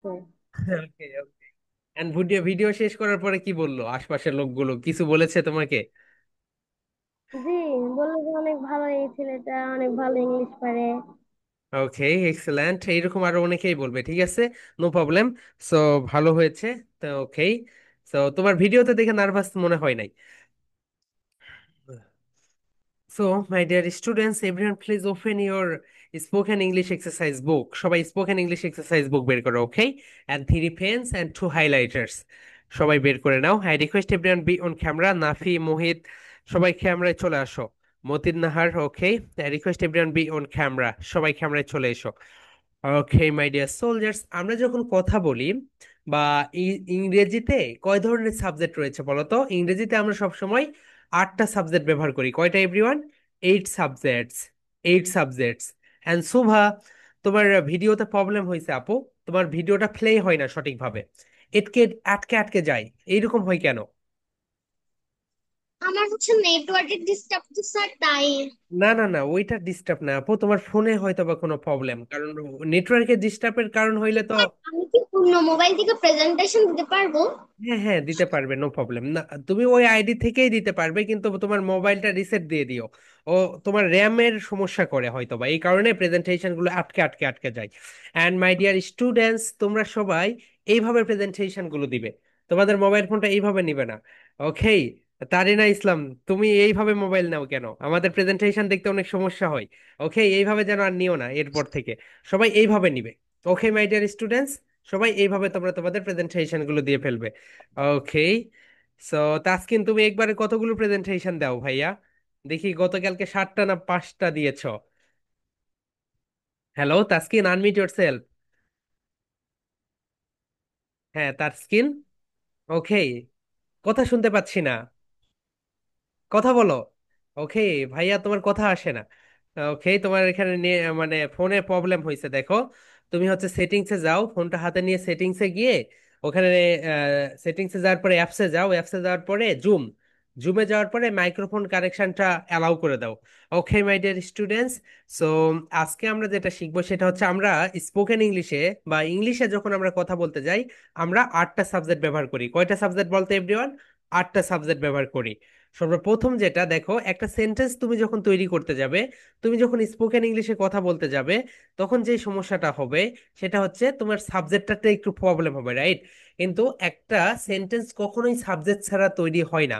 আছে। ওকে ওকে। And video video শেষ করার পরে কি বললো আশপাশের লোকগুলো, কিছু বলেছে তোমাকে? জি, বললো যে অনেক ভালো, এই ছেলেটা অনেক ভালো ইংলিশ পারে। ওকে, এক্সেলেন্ট, এইরকম আরো অনেকেই বলবে, ঠিক আছে, নো প্রবলেম। সো ভালো হয়েছে। তো ওকে, সো তোমার ভিডিওতে দেখে নার্ভাস মনে হয় নাই। So, my dear students, everyone please open your spoken English exercise book. সবাই spoken English exercise book বের করো, okay? And three pens and two highlighters. সবাই বের করে নাও। I request everyone be on camera. Nafi, মোহিত, সবাই ক্যামেরায় চলে আসো। Matin Nahar, okay? I request everyone be on camera. সবাই ক্যামেরায় চলে এসো। ওকে মাই ডিয়ার সোলজার্স, আমরা যখন কথা বলি বা ইংরেজিতে কয় ধরনের সাবজেক্ট রয়েছে বলো তো? ইংরেজিতে আমরা সবসময় 8টা সাবজেক্ট ব্যবহার করি। কয়টা everyone? 8 subjects. 8 subjects. And Shubha, তোমার ভিডিওতে প্রবলেম হয়েছে আপু, তোমার ভিডিওটা প্লে হয় না সঠিকভাবে, এটকে আটকে আটকে যায়, এইরকম হয় কেন? আমার হচ্ছে নেটওয়ার্কের ডিস্টার্ব তো স্যার, তাই। না না না, ওইটা ডিস্টার্ব না আপু, তোমার ফোনে হয়তো বা কোনো প্রবলেম, কারণ নেটওয়ার্কের ডিস্টার্বের কারণ হইলে তো। আমি কি অন্য মোবাইল থেকে প্রেজেন্টেশন দিতে পারবো? হ্যাঁ হ্যাঁ, দিতে পারবে, নো প্রবলেম। না, তুমি ওই আইডি থেকেই দিতে পারবে, কিন্তু তোমার মোবাইলটা রিসেট দিয়ে দিও। ও তোমার র্যামের সমস্যা করে হয়তো বা, এই কারণে প্রেজেন্টেশন গুলো আটকে আটকে আটকে যায়। অ্যান্ড মাই ডিয়ার স্টুডেন্টস, তোমরা সবাই এইভাবে প্রেজেন্টেশন গুলো দিবে, তোমাদের মোবাইল ফোনটা এইভাবে নিবে না, ওকে? তারিনা ইসলাম, তুমি এইভাবে মোবাইল নাও কেন? আমাদের প্রেজেন্টেশন দেখতে অনেক সমস্যা হয়। ওকে, এইভাবে যেন আর নিও না এরপর থেকে, সবাই এইভাবে নিবে। ওকে মাই ডিয়ার স্টুডেন্টস, সবাই এইভাবে তোমরা তোমাদের প্রেজেন্টেশন গুলো দিয়ে ফেলবে। ওকে। সো তাসকিন, তুমি একবারে কতগুলো প্রেজেন্টেশন দাও ভাইয়া? দেখি গতকালকে 7টা না 5টা দিয়েছো। Hello Taskin, unmute yourself. হ্যাঁ তাসকিন, ওকে, কথা শুনতে পাচ্ছি না, কথা বলো। ওকে ভাইয়া, তোমার কথা আসে না। ওকে, তোমার এখানে মানে ফোনে প্রবলেম হয়েছে দেখো। তুমি হচ্ছে সেটিংসে যাও, ফোনটা হাতে নিয়ে সেটিংসে গিয়ে ওখানে সেটিংসে যাওয়ার পরে অ্যাপসে যাও, অ্যাপসে যাওয়ার পরে জুমে যাওয়ার পরে মাইক্রোফোন কানেকশনটা অ্যালাউ করে দাও। ওকে মাই ডিয়ার স্টুডেন্টস, সো আজকে আমরা যেটা শিখবো সেটা হচ্ছে আমরা স্পোকেন ইংলিশে বা ইংলিশে যখন আমরা কথা বলতে যাই, আমরা 8টা সাবজেক্ট ব্যবহার করি। কয়টা সাবজেক্ট বলতে এভরিওয়ান? 8টা সাবজেক্ট ব্যবহার করি। সর্বপ্রথম যেটা দেখো, একটা সেন্টেন্স তুমি যখন তৈরি করতে যাবে, তুমি যখন স্পোকেন ইংলিশে কথা বলতে যাবে, তখন যে সমস্যাটা হবে সেটা হচ্ছে তোমার সাবজেক্টটাতে একটু প্রবলেম হবে, রাইট? কিন্তু একটা সেন্টেন্স কখনোই সাবজেক্ট ছাড়া তৈরি হয় না।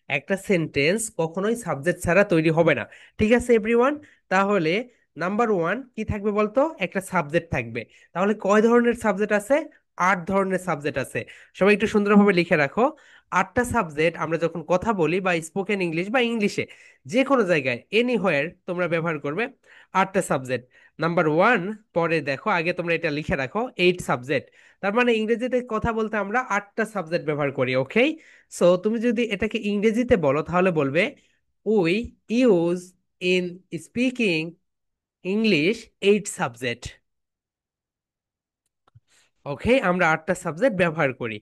একটা সেন্টেন্স কখনোই সাবজেক্ট ছাড়া তৈরি হবে না। ঠিক আছে এভরিওয়ান? তাহলে নাম্বার ওয়ান কি থাকবে বলতো? একটা সাবজেক্ট থাকবে। তাহলে কয় ধরনের সাবজেক্ট আছে? 8 ধরনের সাবজেক্ট আছে। সবাই একটু সুন্দরভাবে লিখে রাখো। 8টা সাবজেক্ট আমরা যখন কথা বলি বা স্পোকেন ইংলিশ বা ইংলিশে যে কোনো জায়গায় এনিহোয়ার তোমরা ব্যবহার করবে, 8টা সাবজেক্ট। নাম্বার ওয়ান, পরে দেখো, আগে তোমরা এটা লিখে রাখো, 8 সাবজেক্ট। তার মানে ইংরেজিতে কথা বলতে আমরা 8টা সাবজেক্ট ব্যবহার করি, ওকে? সো তুমি যদি এটাকে ইংরেজিতে বলো তাহলে বলবে we use in speaking English 8 subject. Okay, আমরা 8টা সাবজেক্ট ব্যবহার করি।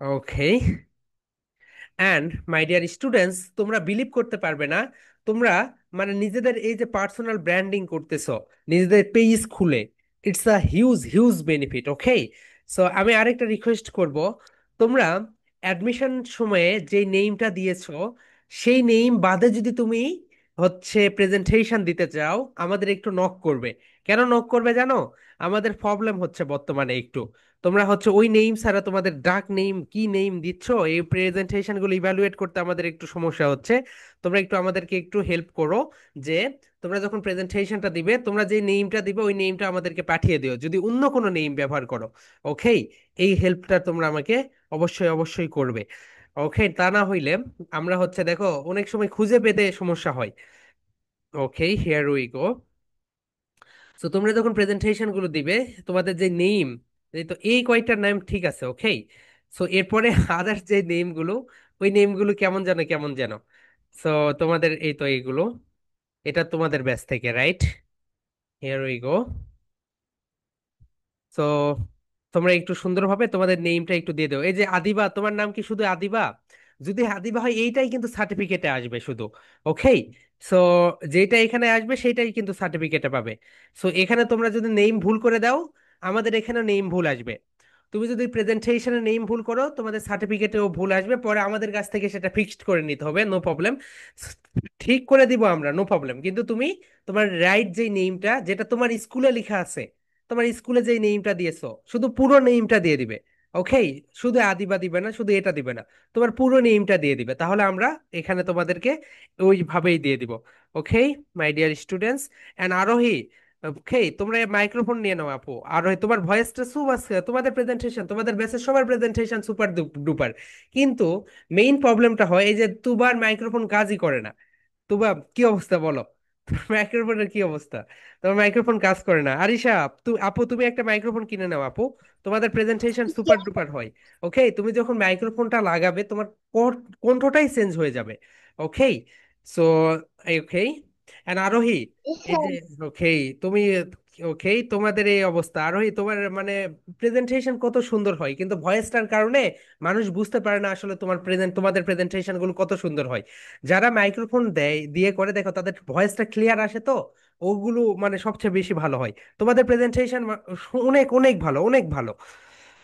Okay. And my dear students, তোমরা বিলিভ করতে পারবে না, তোমরা মানে নিজেদের এই যে পার্সোনাল ব্র্যান্ডিং করতেছো নিজেদের পেজ খুলে, it's a huge huge benefit, okay? So আমি আরেকটা রিকোয়েস্ট করব, তোমরা অ্যাডমিশন সময়ে যে নেমটা দিয়েছো সেই নেম বাদে যদি তুমি হচ্ছে প্রেজেন্টেশন দিতে চাও, আমাদের একটু নক করবে। কেন নক করবে জানো? আমাদের প্রবলেম হচ্ছে বর্তমানে একটু, তোমরা হচ্ছে ওই নেম ছাড়া তোমাদের ডাক নেম কি নেম দিচ্ছ, এই প্রেজেন্টেশন গুলো ইভ্যালুয়েট করতে আমাদের একটু সমস্যা হচ্ছে। তোমরা একটু আমাদেরকে একটু হেল্প করো, যে তোমরা যখন প্রেজেন্টেশনটা দিবে, তোমরা যে নেমটা দিবে ওই নেমটা আমাদেরকে পাঠিয়ে দিও যদি অন্য কোনো নেম ব্যবহার করো, ওকে? এই হেল্পটা তোমরা আমাকে অবশ্যই অবশ্যই করবে, ওকে? তা না হইলে আমরা হচ্ছে দেখো অনেক সময় খুঁজে পেতে সমস্যা হয়। ওকে, হিয়ার উই গো। তো তোমরা যখন প্রেজেন্টেশন গুলো দিবে, তোমাদের যে নেম, এই তো এই কয়টা নাম ঠিক আছে, ওকে? সো এরপরে আদার্স যে নেম গুলো, ওই নেম গুলো কেমন যেন কেমন যেন। সো তোমাদের এই তো এইগুলো, এটা তোমাদের ব্যাচ থেকে, right? Here we go. So তোমরা একটু সুন্দরভাবে তোমাদের নেমটা একটু দিয়ে দাও। এই যে আদিবা, তোমার নাম কি শুধু আদিবা? যদি আদিবা হয় এইটাই কিন্তু সার্টিফিকেটে আসবে শুধু, ওকে? সো যেটা এখানে আসবে সেটাই কিন্তু সার্টিফিকেটে পাবে। সো এখানে তোমরা যদি নেম ভুল করে দাও, আমাদের এখানে নেম ভুল আসবে, তুমি যদি প্রেজেন্টেশনের নেম ভুল করো তোমাদের সার্টিফিকেটেও ভুল আসবে, পরে আমাদের কাছ থেকে সেটা ফিক্সড করে নিতে হবে, নো প্রবলেম। ঠিক করে দিব আমরা, নো প্রবলেম, কিন্তু তুমি তোমার রাইট যে নেমটা যেটা তোমার স্কুলে লেখা আছে, তোমার স্কুলে যে নেমটা দিয়েছো শুধু পুরো নেমটা দিয়ে দিবে। ওকে, শুধু আদিবা দিবে না, শুধু এটা দিবে না, তোমার পুরো নেমটা দিয়ে দিবে, তাহলে আমরা এখানে তোমাদেরকে ওইভাবেই দিয়ে দিব। ওকে মাই ডিয়ার স্টুডেন্টস, এন্ড আরোহী, ওকে তোমরা মাইক্রোফোন নিয়ে নাও আপু। আরোহী তোমার ভয়েসটা সুপার, তোমাদের প্রেজেন্টেশন, তোমাদের বেসের সবার প্রেজেন্টেশন সুপার ডুপার, কিন্তু মেইন প্রবলেমটা হয় এই যে তুবার মাইক্রোফোন কাজই করে না। তুবা কি অবস্থা বলো? মাইক্রোফোনের কি অবস্থা? তোমার মাইক্রোফোন কাজ করে না। আরিশা, আপু তুমি একটা মাইক্রোফোন কিনে নাও আপু, তোমাদের প্রেজেন্টেশন সুপার ডুপার হয়। ওকে, তুমি যখন মাইক্রোফোনটা লাগাবে তোমার কণ্ঠটাই চেঞ্জ হয়ে যাবে। ওকে, সো ওকে, এন্ড আরোহী, এই যে ওকে তুমি, ওকে তোমাদের এই অবস্থা। আরোহী তোমার মানে প্রেজেন্টেশন কত সুন্দর হয়, কিন্তু ভয়েসটার কারণে মানুষ বুঝতে পারে না আসলে তোমাদের প্রেজেন্টেশন গুলো কত সুন্দর হয়। যারা মাইক্রোফোন দেয় দিয়ে করে দেখো তাদের ভয়েসটা ক্লিয়ার আসে, তো ওগুলো মানে সবচেয়ে বেশি ভালো হয়। তোমাদের প্রেজেন্টেশন অনেক অনেক ভালো, অনেক ভালো।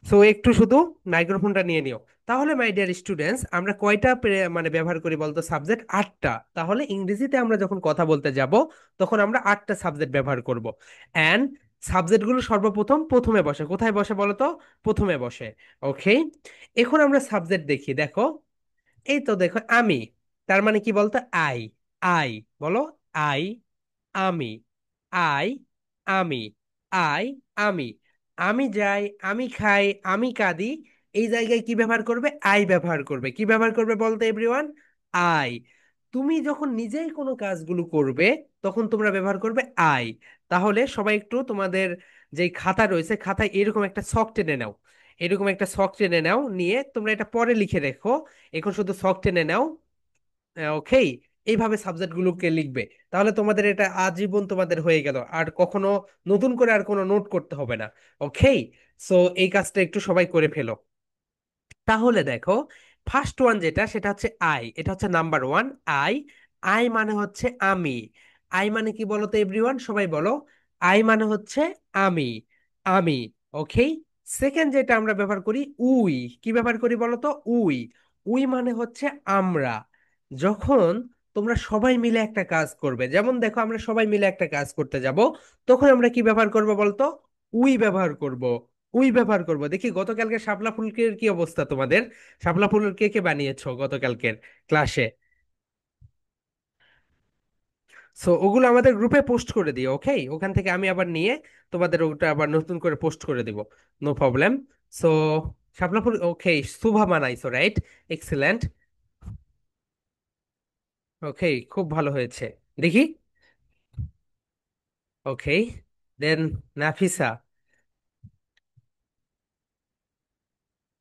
সো একটু শুধু মাইক্রোফোনটা নিয়ে নিও। তাহলে মাই ডিয়ার স্টুডেন্টস, আমরা কয়টা মানে ব্যবহার করি বলতো? সাবজেক্ট 8টা। তাহলে ইংরেজিতে আমরা যখন কথা বলতে যাব তখন আমরা 8টা সাবজেক্ট ব্যবহার করব। অ্যান্ড সাবজেক্টগুলো সর্বপ্রথম প্রথমে বসে, কোথায় বসে বলো তো? প্রথমে বসে। ওকে, এখন আমরা সাবজেক্ট দেখি, দেখো এই তো দেখো আমি, তার মানে কি বলতো? আই। আই, বলো আই। আমি, আই, আমি, আই, আমি। আমি যাই, আমি খাই, আমি কাঁদি, এই জায়গায় কি ব্যবহার করবে? আই ব্যবহার করবে। কি ব্যবহার করবে বলতো এভরিওয়ান? আই। তুমি যখন নিজেই কোনো কাজগুলো করবে তখন তোমরা ব্যবহার করবে আই। তাহলে সবাই একটু তোমাদের যে খাতা রয়েছে খাতায় এরকম একটা ছক টেনে নাও, এরকম একটা ছক টেনে নাও, নিয়ে তোমরা এটা পরে লিখে রেখো। এখন শুধু ছক টেনে নাও। ওকে, এইভাবে সাবজেক্ট গুলোকে লিখবে, তাহলে তোমাদের এটা আজীবন তোমাদের হয়ে গেল, আর কখনো নতুন করে আর কোনো নোট করতে হবে না। ওকে, সো এই কাজটা একটু সবাই করে ফেলো। তাহলে দেখো, ফার্স্ট ওয়ান যেটা সেটা হচ্ছে আই, এটা হচ্ছে নাম্বার ওয়ান। আই। আই মানে হচ্ছে আমি। আই মানে কি বলো তো এভরিওয়ান, সবাই বলো। আই মানে হচ্ছে আমি। আমি। ওকে, সেকেন্ড যেটা আমরা ব্যবহার করি, উই। কি ব্যবহার করি বলো তো? উই। উই মানে হচ্ছে আমরা। যখন তোমরা সবাই মিলে একটা কাজ করবে, যেমন দেখো আমরা সবাই মিলে একটা কাজ করতে যাব, তখন আমরা কি ব্যবহার করবো বলতো? উই ব্যবহার করব। উই ব্যবহার করব। দেখি গতকালকে শাপলা ফুলকের কি অবস্থা তোমাদের? শাপলা ফুল কে কে বানিয়েছো গতকালকের ক্লাসে? সো ওগুলো আমাদের গ্রুপে পোস্ট করে দিও। ওকে, ওখান থেকে আমি আবার নিয়ে তোমাদের ওটা আবার নতুন করে পোস্ট করে দিব, নো প্রবলেম। সো শাপলা ফুল, ওকে, শুভা বানাইছো, রাইট? এক্সিলেন্ট। ওকে, খুব ভালো হয়েছে, দেখি। ওকে, দেন নাফিসা,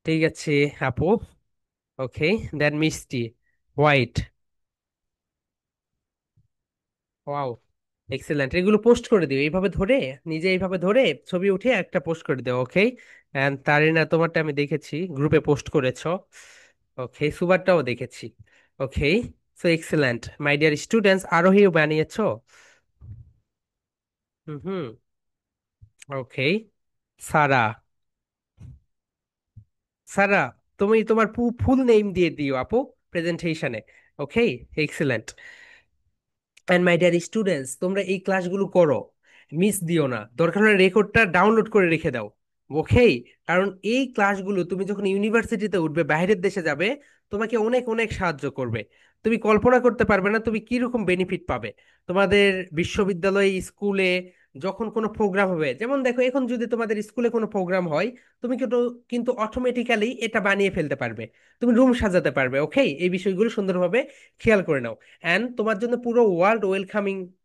ঠিক আছে আপু। ওকে, দেন মিষ্টি, হোয়াইট। Wow, excellent. এগুলো পোস্ট করে দিও এইভাবে ধরে, নিজে এইভাবে ধরে ছবি উঠে একটা পোস্ট করে দিও। ওকে, এন্ড তারিনা তোমারটা আমি দেখেছি গ্রুপে পোস্ট করেছো। ওকে, সুবারটাও দেখেছি। Okay, so excellent my dear students, আরোহীও বানিয়েছো। হুম হুম। ওকে, সারা। সারা, তুমি তোমার ফুল নেম দিয়ে দিও আপু প্রেজেন্টেশনে। Okay, excellent. And my dear students, তোমরা এই ক্লাসগুলো করো, মিস দিও না, দরকার হলে রেকর্ডটা ডাউনলোড করে রেখে দাও। ওকে, কারণ এই ক্লাসগুলো তুমি যখন ইউনিভার্সিটিতে উঠবে, বাইরের দেশে যাবে, তোমাকে অনেক অনেক সাহায্য করবে। তুমি কল্পনা করতে পারবে না তুমি কিরকম বেনিফিট পাবে। তোমাদের বিশ্ববিদ্যালয়, স্কুলে যখন কোনো প্রোগ্রাম হবে, যেমন দেখো এখন যদি তোমাদের স্কুলে কোনো প্রোগ্রাম হয়, তুমি কিন্তু কিন্তু অটোমেটিক্যালি এটা বানিয়ে ফেলতে পারবে, তুমি রুম সাজাতে পারবে। ওকে, এই বিষয়গুলো সুন্দরভাবে খেয়াল করে নাও। অ্যান্ড তোমার জন্য পুরো ওয়ার্ল্ড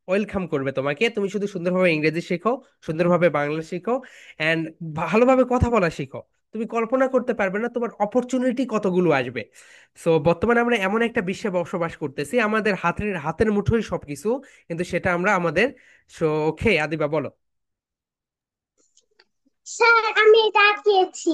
ওয়েলকাম করবে তোমাকে, তুমি শুধু সুন্দরভাবে ইংরেজি শেখো, সুন্দরভাবে বাংলা শিখো, অ্যান্ড ভালোভাবে কথা বলা শিখো। তুমি কল্পনা করতে পারবে না তোমার অপরচুনিটি কতগুলো আসবে। সো বর্তমানে আমরা এমন একটা বিশ্বে বসবাস করতেছি, আমাদের হাতের হাতের মুঠোয় সবকিছু, কিন্তু সেটা আমরা আমাদের। সো ওকে আদিবা বলো। স্যার আমি এটা আঁকিয়েছি।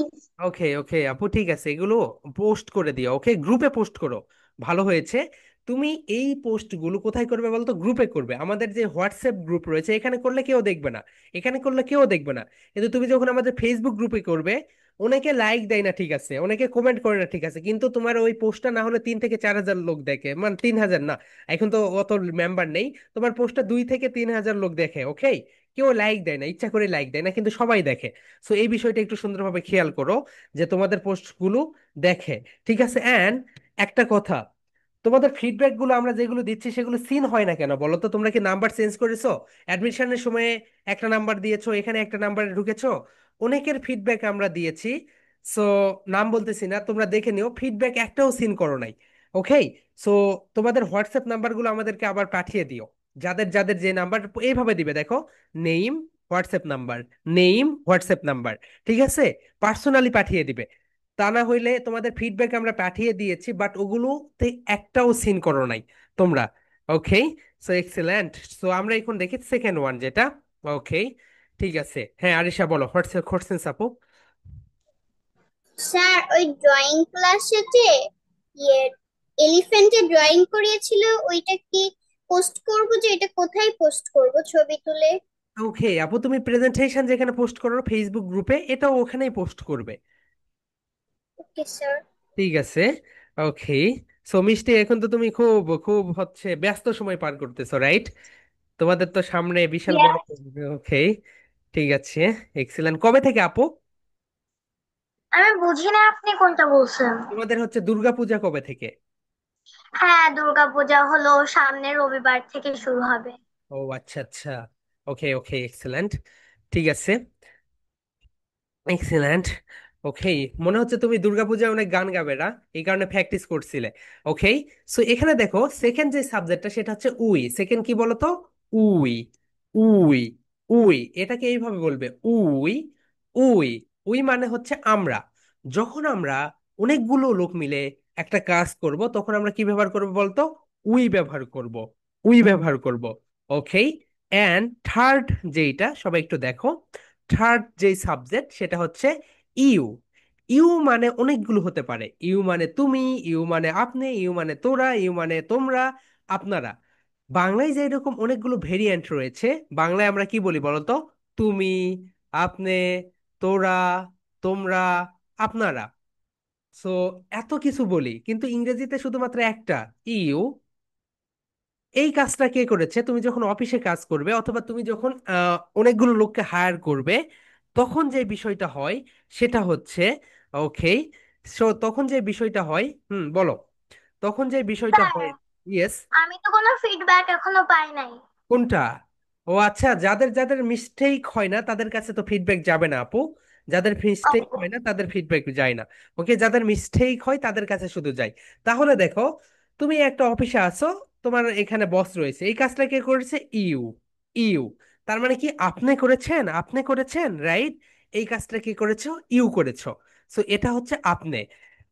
ওকে ওকে আপু, ঠিক আছে, এগুলো পোস্ট করে দিও। ওকে, গ্রুপে পোস্ট করো, ভালো হয়েছে। তুমি এই পোস্টগুলো কোথায় করবে বলতো? গ্রুপে করবে। আমাদের যে হোয়াটসঅ্যাপ গ্রুপ রয়েছে এখানে করলে কেউ দেখবে না, এখানে করলে কেউ দেখবে না, কিন্তু তুমি যখন আমাদের ফেসবুক গ্রুপে করবে অনেকে লাইক দেয় না ঠিক আছে, অনেকে কমেন্ট করে না ঠিক আছে, কিন্তু তোমার ওই পোস্টটা না হলে 3 থেকে 4 হাজার লোক দেখে, মানে 3 হাজার না, এখন তো অত মেম্বার নেই, তোমার পোস্টটা 2 থেকে 3 হাজার লোক দেখে, ওকে? কেউ লাইক দেয় না, ইচ্ছা করে লাইক দেয় না, কিন্তু সবাই দেখে। সো এই বিষয়টা একটু সুন্দরভাবে খেয়াল করো যে তোমাদের পোস্টগুলো দেখে, ঠিক আছে? অ্যান্ড একটা কথা, তোমাদের ফিডব্যাক গুলো আমরা যেগুলো দিচ্ছি সেগুলো সিন হয় না কেন বলো তো? তোমরা কি নাম্বার চেঞ্জ করেছো? অ্যাডমিশনের সময় একটা নাম্বার দিয়েছো, এখানে একটা নাম্বারে ঢুকেছো। অনেকের ফিডব্যাক আমরা দিয়েছি, সো নাম বলতেছি না, তোমরা দেখে নিও, ফিডব্যাক একটাও সিন করো নাই, ওকে? সো তোমাদের হোয়াটসঅ্যাপ নাম্বারগুলো আমাদেরকে আবার পাঠিয়ে দিও, যাদের যাদের যে নাম্বার, এইভাবে দিবে দেখো, name WhatsApp number, name WhatsApp number, ঠিক আছে? পার্সোনালি পাঠিয়ে দিবে। তা না হইলে তোমাদের ফিডব্যাক আমরা পাঠিয়ে দিয়েছি, বাট ওগুলোতে একটাও সিন করো নাই তোমরা, ওকে? So excellent. সো আমরা এখন দেখি সেকেন্ড ওয়ান যেটা, ওকে? ঠিক আছে, হ্যাঁ আরিশা বলো, হোয়াটসঅ্যাপ কোশ্চেন আপু। স্যার, ওই ড্রয়িং ক্লাসে যে ইয়ে এলিফ্যান্টের ড্রয়িং করিয়েছিল, ওইটা কি পোস্ট করব? যে এটা কোথায় পোস্ট করব ছবি তুলে? ওকে আপু, তুমি প্রেজেন্টেশন যেখানে পোস্ট করো ফেসবুক গ্রুপে, এটাও ওখানেই পোস্ট করবে, ওকে স্যার। ঠিক আছে? ওকে। সো মিষ্টি, এখন তো তুমি খুব খুব হচ্ছে ব্যস্ত সময় পার করতেছো, রাইট? তোমাদের তো সামনে বিশাল বড়। ওকে, ঠিক আছে, এক্সিলেন্ট। কবে থেকে আপু? আমি বুঝি না আপনি কোনটা বলছেন। তোমাদের হচ্ছে দুর্গাপূজা কবে থেকে? হ্যাঁ, দুর্গাপূজা হলো সামনের রবিবার থেকে শুরু হবে। ও আচ্ছা আচ্ছা, ওকে ওকে, এক্সিলেন্ট, ঠিক আছে, এক্সিলেন্ট। ওকে, মনে হচ্ছে তুমি দুর্গাপূজায় অনেক গান গাবে না, এই কারণে প্র্যাকটিস করছিলে, ওকে? সো এখানে দেখো, সেকেন্ড যে সাবজেক্টটা সেটা হচ্ছে উই। সেকেন্ড কি বলো তো? উই, উই, উই, এটাকে এইভাবে বলবে, উই, উই। উই মানে হচ্ছে আমরা। যখন আমরা অনেকগুলো লোক মিলে একটা কাজ করব, তখন আমরা কি ব্যবহার করব বলতো? উই ব্যবহার করব, উই ব্যবহার করব, ওকে? অ্যান্ড থার্ড যেইটা, সবাই একটু দেখো, থার্ড যে সাবজেক্ট সেটা হচ্ছে ইউ। ইউ মানে অনেকগুলো হতে পারে, ইউ মানে তুমি, ইউ মানে আপনি, ইউ মানে তোরা, ইউ মানে তোমরা, আপনারা। বাংলায় যে এরকম অনেকগুলো ভেরিয়েন্ট রয়েছে, বাংলায় আমরা কি বলি বলতো? তুমি, আপনি, তোরা, তোমরা, আপনারা। সো এত কিছু বলি, কিন্তু ইংরেজিতে শুধুমাত্র একটা, ইউ। এই কাজটা কে করেছে? তুমি যখন অফিসে কাজ করবে, অথবা তুমি যখন অনেকগুলো লোককে হায়ার করবে, তখন যে বিষয়টা হয় সেটা হচ্ছে, ওকে? সো তখন যে বিষয়টা হয়, বলো, তখন যে বিষয়টা স্যার, হয়, ইয়েস। আমি তো কোনো ফিডব্যাক এখনো পাই নাই। কোনটা? ও আচ্ছা, যাদের যাদের মিস্টেক হয় না তাদের কাছে তো ফিডব্যাক যাবে না আপু, যাদের মিস্টেক ওকে। হয় না তাদের ফিডব্যাক যায় না, ওকে? যাদের মিস্টেক হয় তাদের কাছে শুধু যায়। তাহলে দেখো, তুমি একটা অফিসে আছো, তোমার এখানে বস রয়েছে, এই কাজটা কে করেছে? You, you. তার মানে কি, আপনি করেছেন, আপনি করেছেন, রাইট? এই কাজটা কি করেছো? ইউ করেছো। সো এটা হচ্ছে আপনি,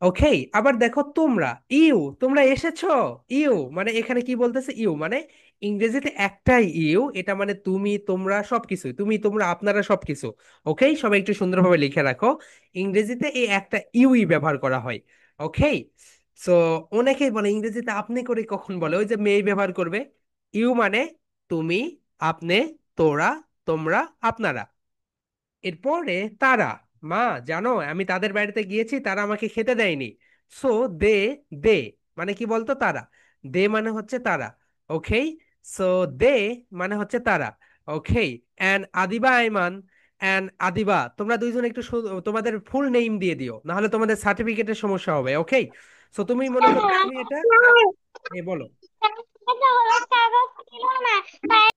ওকে? আবার দেখো তোমরা, ইউ, তোমরা এসেছো, ইউ মানে এখানে কি বলতেছে? ইউ মানে ইংরেজিতে একটাই ইউ, এটা মানে তুমি, তোমরা, সবকিছু, তুমি, তোমরা, আপনারা, সবকিছু, ওকে? সবাই একটু সুন্দরভাবে লিখে রাখো, ইংরেজিতে এই একটা ইউই ব্যবহার করা হয়, ওকে? সো অনেকেই বলে ইংরেজিতে আপনি করে কখন বলে, ওই যে মেয়ে ব্যবহার করবে। ইউ মানে তুমি, আপনি, তোরা, তোমরা, আপনারা। এরপরে তারা, মা, জানো আমি তাদের বাড়িতে গিয়েছি, তারা আমাকে খেতে দেয়নি। সো দে, দে মানে কি বলতো? তারা। দে মানে হচ্ছে তারা, ওকে? সো দে মানে হচ্ছে তারা, ওকে? অ্যান্ড আদিবা, আইমান, অ্যান্ড আদিবা, তোমরা দুইজন একটু তোমাদের ফুল নেম দিয়ে দিও, না হলে তোমাদের সার্টিফিকেটের সমস্যা হবে, ওকে? সো তুমি মনে করবে আমি এটা বলো। এটা হলো কাগজ ছিল না, তাই।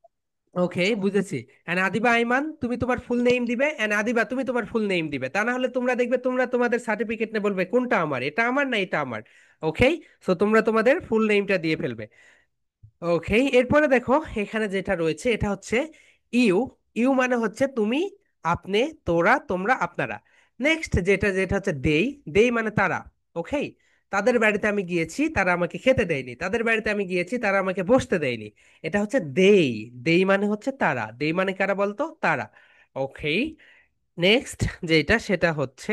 ওকে, বুঝেছি। এন্ড আদিবা আইমান, তুমি তোমার ফুল নেম দিবে, এন্ড আদিবা তুমি তোমার ফুল নেম দিবে, তা না হলে তোমরা দেখবে তোমরা তোমাদের সার্টিফিকেট নিয়ে বলবে কোনটা আমার, এটা আমার না এটা আমার, ওকে? সো তোমরা তোমাদের ফুল নেমটা দিয়ে ফেলবে, ওকে? এরপরে দেখো, এখানে যেটা রয়েছে এটা হচ্ছে ইউ। ইউ মানে হচ্ছে তুমি, আপনি, তোরা, তোমরা, আপনারা। নেক্সট যেটা যেটা হচ্ছে দেই। দেই মানে তারা, ওকে? তাদের বাড়িতে আমি গিয়েছি, তারা আমাকে খেতে দেয়নি, তাদের বাড়িতে আমি গিয়েছি, তারা আমাকে বসতে দেয়নি। এটা হচ্ছে দেই। দেই মানে হচ্ছে তারা, দেই মানে কারা বলতো? তারা, ওকে? নেক্সট যেটা সেটা হচ্ছে,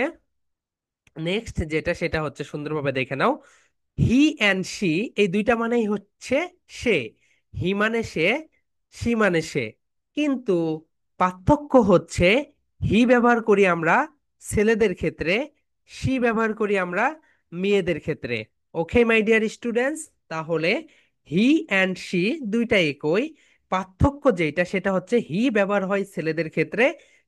নেক্সট যেটা সেটা হচ্ছে, সুন্দরভাবে দেখে নাও, হি অ্যান্ড শি, এই দুইটা মানেই হচ্ছে সে। হি মানে সে, সি মানে সে, কিন্তু পার্থক্য হচ্ছে হি ব্যবহার করি আমরা ছেলেদের ক্ষেত্রে, শি ব্যবহার করি আমরা মেয়েদের ক্ষেত্রে। ওকে মাই ডিয়ার স্টুডেন্টস, তাহলে হি অ্যান্ড শি দুইটা একই, পার্থক্য যেটা সেটা হচ্ছে হি ব্যবহার হয় ছেলেদের ক্ষেত্রে,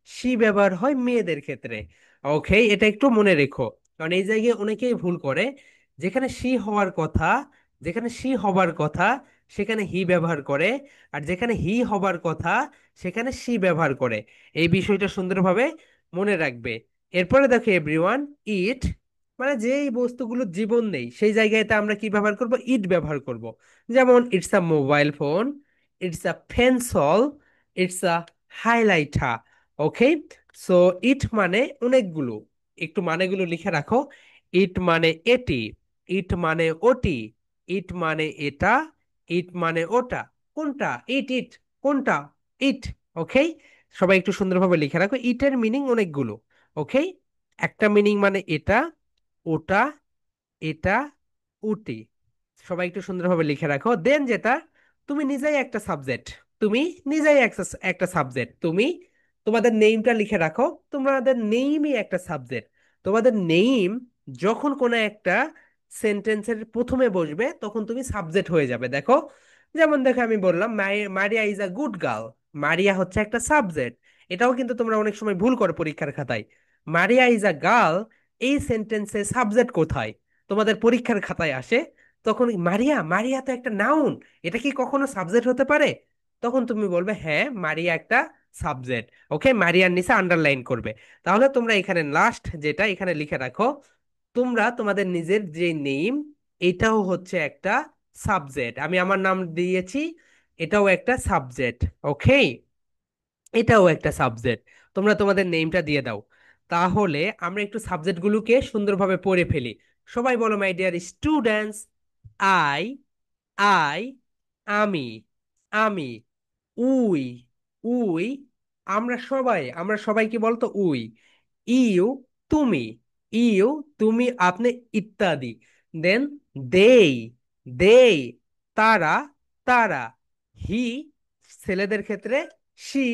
শি ব্যবহার হয় মেয়েদের ক্ষেত্রে। ওকে, এটা একটু মনে রেখো, কারণ এই জায়গায় অনেকেই ভুল করে। যেখানে শি হওয়ার কথা, যেখানে শি হবার কথা সেখানে হি ব্যবহার করে, আর যেখানে হি হবার কথা সেখানে শি ব্যবহার করে। এই বিষয়টা সুন্দরভাবে মনে রাখবে। এরপরে দেখো এভরিওয়ান, ইট মানে যেই বস্তুগুলো জীবন নেই সেই জায়গাতে আমরা কি ব্যবহার করব, ইট ব্যবহার করব। যেমন it's a mobile phone, it's a pencil, it's a highlighter. Okay, so it মানে অনেকগুলো, একটু মানেগুলো লিখে রাখো। ইট মানে এটি, ইট মানে ওটি, ইট মানে এটা, ইট মানে ওটা। কোনটা? ইট ইট, কোনটা? ইট। ওকে, সবাই একটু সুন্দরভাবে লিখে রাখো, ইটের মিনিং অনেকগুলো। ওকে, একটা মিনিং মানে এটা, ওটা, এটা, উটি। সবাই একটু সুন্দরভাবে লিখে রাখো। দেন যেটা, তুমি নিজেই একটা সাবজেক্ট, তুমি নিজেই একটা একটা সাবজেক্ট, তুমি তোমাদের নেইমটা লিখে রাখো, তোমাদের নেইমই একটা সাবজেক্ট। তোমাদের নেইম যখন কোনো একটা সেন্টেন্সের প্রথমে বসবে তখন তুমি সাবজেক্ট হয়ে যাবে। দেখো, যেমন দেখো আমি বললাম মারিয়া ইজ আ গুড গার্ল, মারিয়া হচ্ছে একটা সাবজেক্ট। এটাও কিন্তু তোমরা অনেক সময় ভুল করো পরীক্ষার খাতায়। মারিয়া ইজ আ গার্ল, এই সেন্টেন্সে সাবজেক্ট কোথায়? তোমাদের পরীক্ষার খাতায় আসে, তখন মারিয়া, মারিয়া তো একটা নাউন, এটা কি কখনো সাবজেক্ট হতে পারে? তখন তুমি বলবে হ্যাঁ মারিয়া একটা সাবজেক্ট। ওকে, মারিয়ার নিচে আন্ডারলাইন করবে। তাহলে তোমরা এখানে লাস্ট যেটা এখানে লিখে রাখো, তোমরা তোমাদের নিজের যে নেম, এটাও হচ্ছে একটা সাবজেক্ট। আমি আমার নাম দিয়েছি, এটাও একটা সাবজেক্ট। ওকে, এটাও একটা সাবজেক্ট। তোমরা তোমাদের নেমটা দিয়ে দাও। তাহলে আমরা একটু সাবজেক্টগুলোকে সুন্দরভাবে পড়ে ফেলি। সবাই বলো my dear students, I, I, আমি, আমি, উই, উই, আমরা সবাই, আমরা সবাই কি বলতো উই, ইউ, তুমি, ইউ, তুমি, আপনি, ইত্যাদি। দেন দেই, দেই, তারা, তারা, হি ছেলেদের ক্ষেত্রে, সি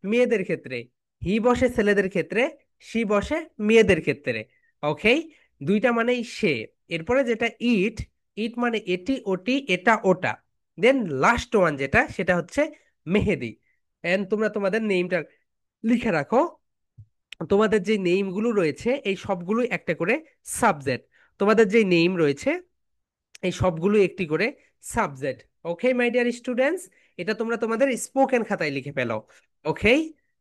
মেয়েদের ক্ষেত্রে, হি বসে ছেলেদের ক্ষেত্রে, সি বসে মেয়েদের ক্ষেত্রে। ওকে, দুইটা মানেই সে। এরপরে যেটা ইট, ইট মানে এটি ওটি এটা ওটা। দেন লাস্ট ওয়ান যেটা সেটা হচ্ছে মেহেদি। এন্ড তোমরা তোমাদের নেমটা লিখে রাখো। তোমাদের যে নেমগুলো রয়েছে এই সবগুলো একটা করে সাবজেক্ট। তোমাদের যে নেম রয়েছে এই সবগুলো একটি করে subject. Okay my dear students, এটা তোমরা তোমাদের স্পোকেন খাতায় লিখে ফেলো। ওকে,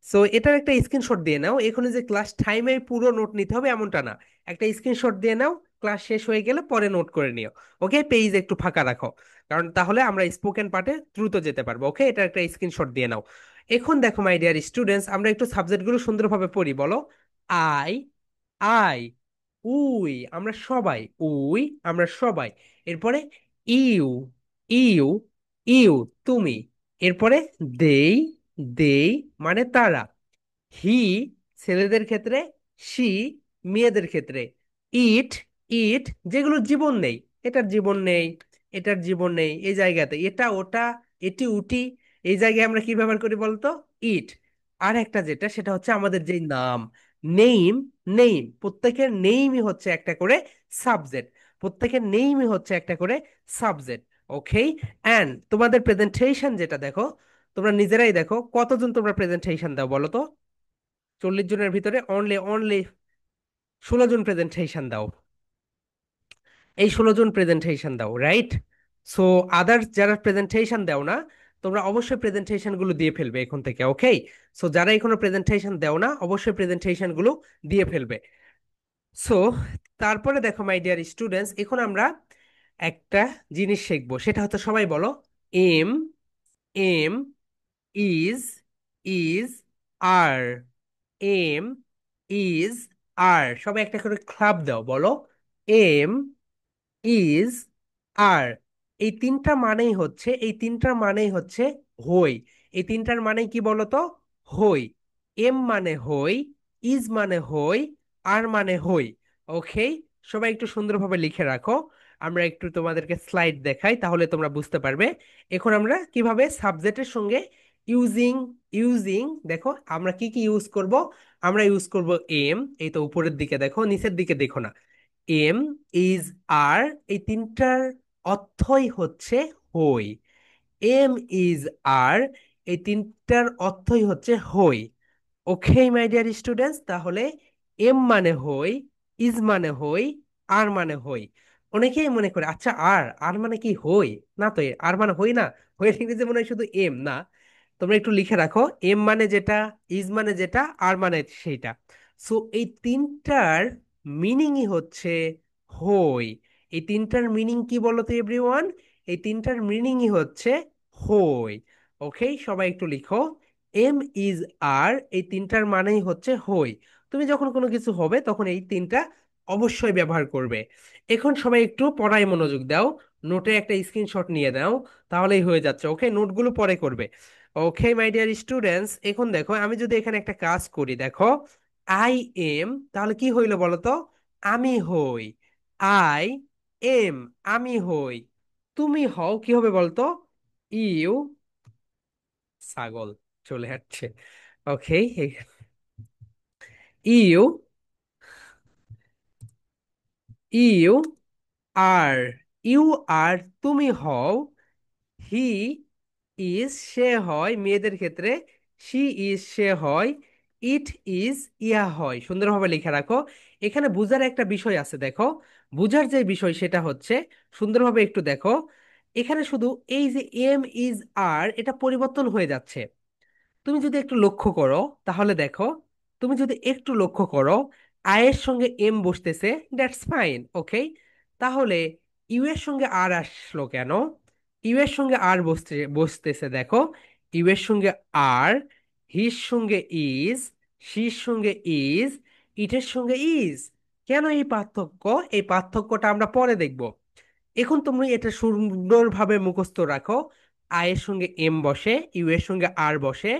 সো এটার একটা স্ক্রিনশট দিয়ে নাও। এখানে যে ক্লাস টাইমে পুরো নোট নিতে হবে এমনটা না, একটা স্ক্রিনশট দিয়ে নাও, ক্লাস শেষ হয়ে গেলে পরে নোট করে নিও। ওকে, পেজ একটু ফাঁকা রাখো, কারণ তাহলে আমরা স্পোকেন পার্টে দ্রুত যেতে পারবো। ওকে, এটা একটা স্ক্রিনশট দিয়ে নাও। এখন দেখো মাই ডিয়ার স্টুডেন্টস, আমরা একটু সাবজেক্টগুলো সুন্দরভাবে পড়ি। বলো, আই, আই, উই আমরা সবাই, উই আমরা সবাই। এরপরে ইউ, ইউ, ইউ তুমি। এরপরে দেই, দেই মানে তারা। হি ছেলেদের ক্ষেত্রে, সি মেয়েদের ক্ষেত্রে। ইট, ইট যেগুলো জীবন নেই, এটার জীবন নেই, এটার জীবন নেই, এই জায়গাতে এটা ওটা, এটি উটি, এই জায়গায় আমরা কি ব্যবহার করি বলতো, ইট। আর একটা যেটা সেটা হচ্ছে আমাদের যেই নাম, নেইম, নেইম প্রত্যেকের নেইমই হচ্ছে একটা করে সাবজেক্ট, প্রত্যেকের নেইমই হচ্ছে একটা করে সাবজেক্ট। ওকে, অ্যান্ড তোমাদের প্রেজেন্টেশন যেটা দেখো, তোমরা নিজেরাই দেখো কতজন তোমরা প্রেজেন্টেশন দাও বলো তো। 40 জনের ভিতরে অনলি অনলি 16 জন প্রেজেন্টেশন দাও। এই 16 জন প্রেজেন্টেশন দাও, রাইট? সো আদার্স যারা প্রেজেন্টেশন দাও না, তোমরা অবশ্যই প্রেজেন্টেশন গুলো দিয়ে ফেলবে এখন থেকে। ওকে, সো যারা এখনো প্রেজেন্টেশন দাও না অবশ্যই প্রেজেন্টেশন গুলো দিয়ে ফেলবে। সো তারপরে দেখো মাই ডিয়ার স্টুডেন্টস, এখন আমরা একটা জিনিস শিখবো, সেটা হচ্ছে সবাই বলো, am, am, is, is, are, am, is, are. সবাই একটা করে ক্লাব দাও, বলো এম, ইজ, আর। এই তিনটা মানেই হচ্ছে, এই তিনটার মানেই হচ্ছে হই। এই তিনটার মানে কি বলতো, হই। এম মানে হই, ইজ মানে হই, আর মানে হই। ওকে, সবাই একটু সুন্দরভাবে লিখে রাখো। আমরা একটু তোমাদেরকে স্লাইড দেখাই তাহলে তোমরা বুঝতে পারবে এখন আমরা কিভাবে সাবজেক্টের সঙ্গে ইউজিং, ইউজিং, দেখো আমরা কি কি ইউজ করব, আমরা ইউজ করব এম, এই তো উপরের দিকে দেখো, নিচের দিকে দেখো না, এম, ইজ, আর, এই তিনটার অর্থই হচ্ছে হই। এম, ইজ, আর, এই তিনটার অর্থই হচ্ছে হই। ওকে মাই ডিয়ার স্টুডেন্টস, তাহলে এম মানে হই, ইজ মানে হই, আর মানে হই। অনেকেই মনে করে আচ্ছা আর আর মানে কি হই, না তো আর মানে হই না, হই ইংরেজি মনে হয় শুধু এম না। তোমরা একটু লিখে রাখো, এম মানে যেটা, ইজ মানে যেটা, আর মানে সেইটা। সো এই তিনটার মিনিংই হচ্ছে হই। এই তিনটার মিনিং কি বলো তো এভরিওয়ান? এই তিনটার মিনিংই হচ্ছে হই। ওকে, সবাই একটু লিখো, এম, ইজ, আর, এই তিনটার মানেই হচ্ছে হই। তুমি যখন কোনো কিছু হবে তখন এই তিনটা অবশ্যই ব্যবহার করবে। এখন সবাই একটু পড়ায় মনোযোগ দাও, নোটে একটা স্ক্রিনশট নিয়ে দাও, তাহলেই হয়ে যাচ্ছে। ওকে, নোটগুলো পরে করবে। ওকে মাই ডিয়ার স্টুডেন্টস, এখন দেখো আমি যদি এখানে একটা কাজ করি, দেখো আই এম, তাহলে কি হইলো বলো তো? আমি হই। আই এম, আমি হই। তুমি হও, কি হবে বলতো? ইউ, ছাগল চলে যাচ্ছে। Okay, you, you are, you are, তুমি হও। হি ইজ, সে হয় মেয়েদের ক্ষেত্রে। শি ইজ, সে হয়। ইট ইজ, ইয়া হয়। সুন্দরভাবে লিখে রাখো। এখানে বুঝার একটা বিষয় আছে, দেখো বুঝার যে বিষয় সেটা হচ্ছে, সুন্দরভাবে একটু দেখো, এখানে শুধু এই যে এম, ইজ, আর, এটা পরিবর্তন হয়ে যাচ্ছে। তুমি যদি একটু লক্ষ্য করো তাহলে দেখো, তুমি যদি একটু লক্ষ্য করো, আয়ের সঙ্গে এম বসতেছে, দ্যাটস ফাইন, ওকে। তাহলে ইউ এর সঙ্গে আর আসলো কেন? ইউ এর সঙ্গে আর বসতেছে, দেখো ইউ এর সঙ্গে আর, হির সঙ্গে ইজ, শির সঙ্গে ইজ, ইটের সঙ্গে ইজ। কেন এই পার্থক্য? এই পার্থক্যটা আমরা পরে দেখব। এখন তুমি এটা সুন্দরভাবে মুখস্থ রাখো। আয়ের সঙ্গে এম বসে, ইউ এর সঙ্গে আর বসে,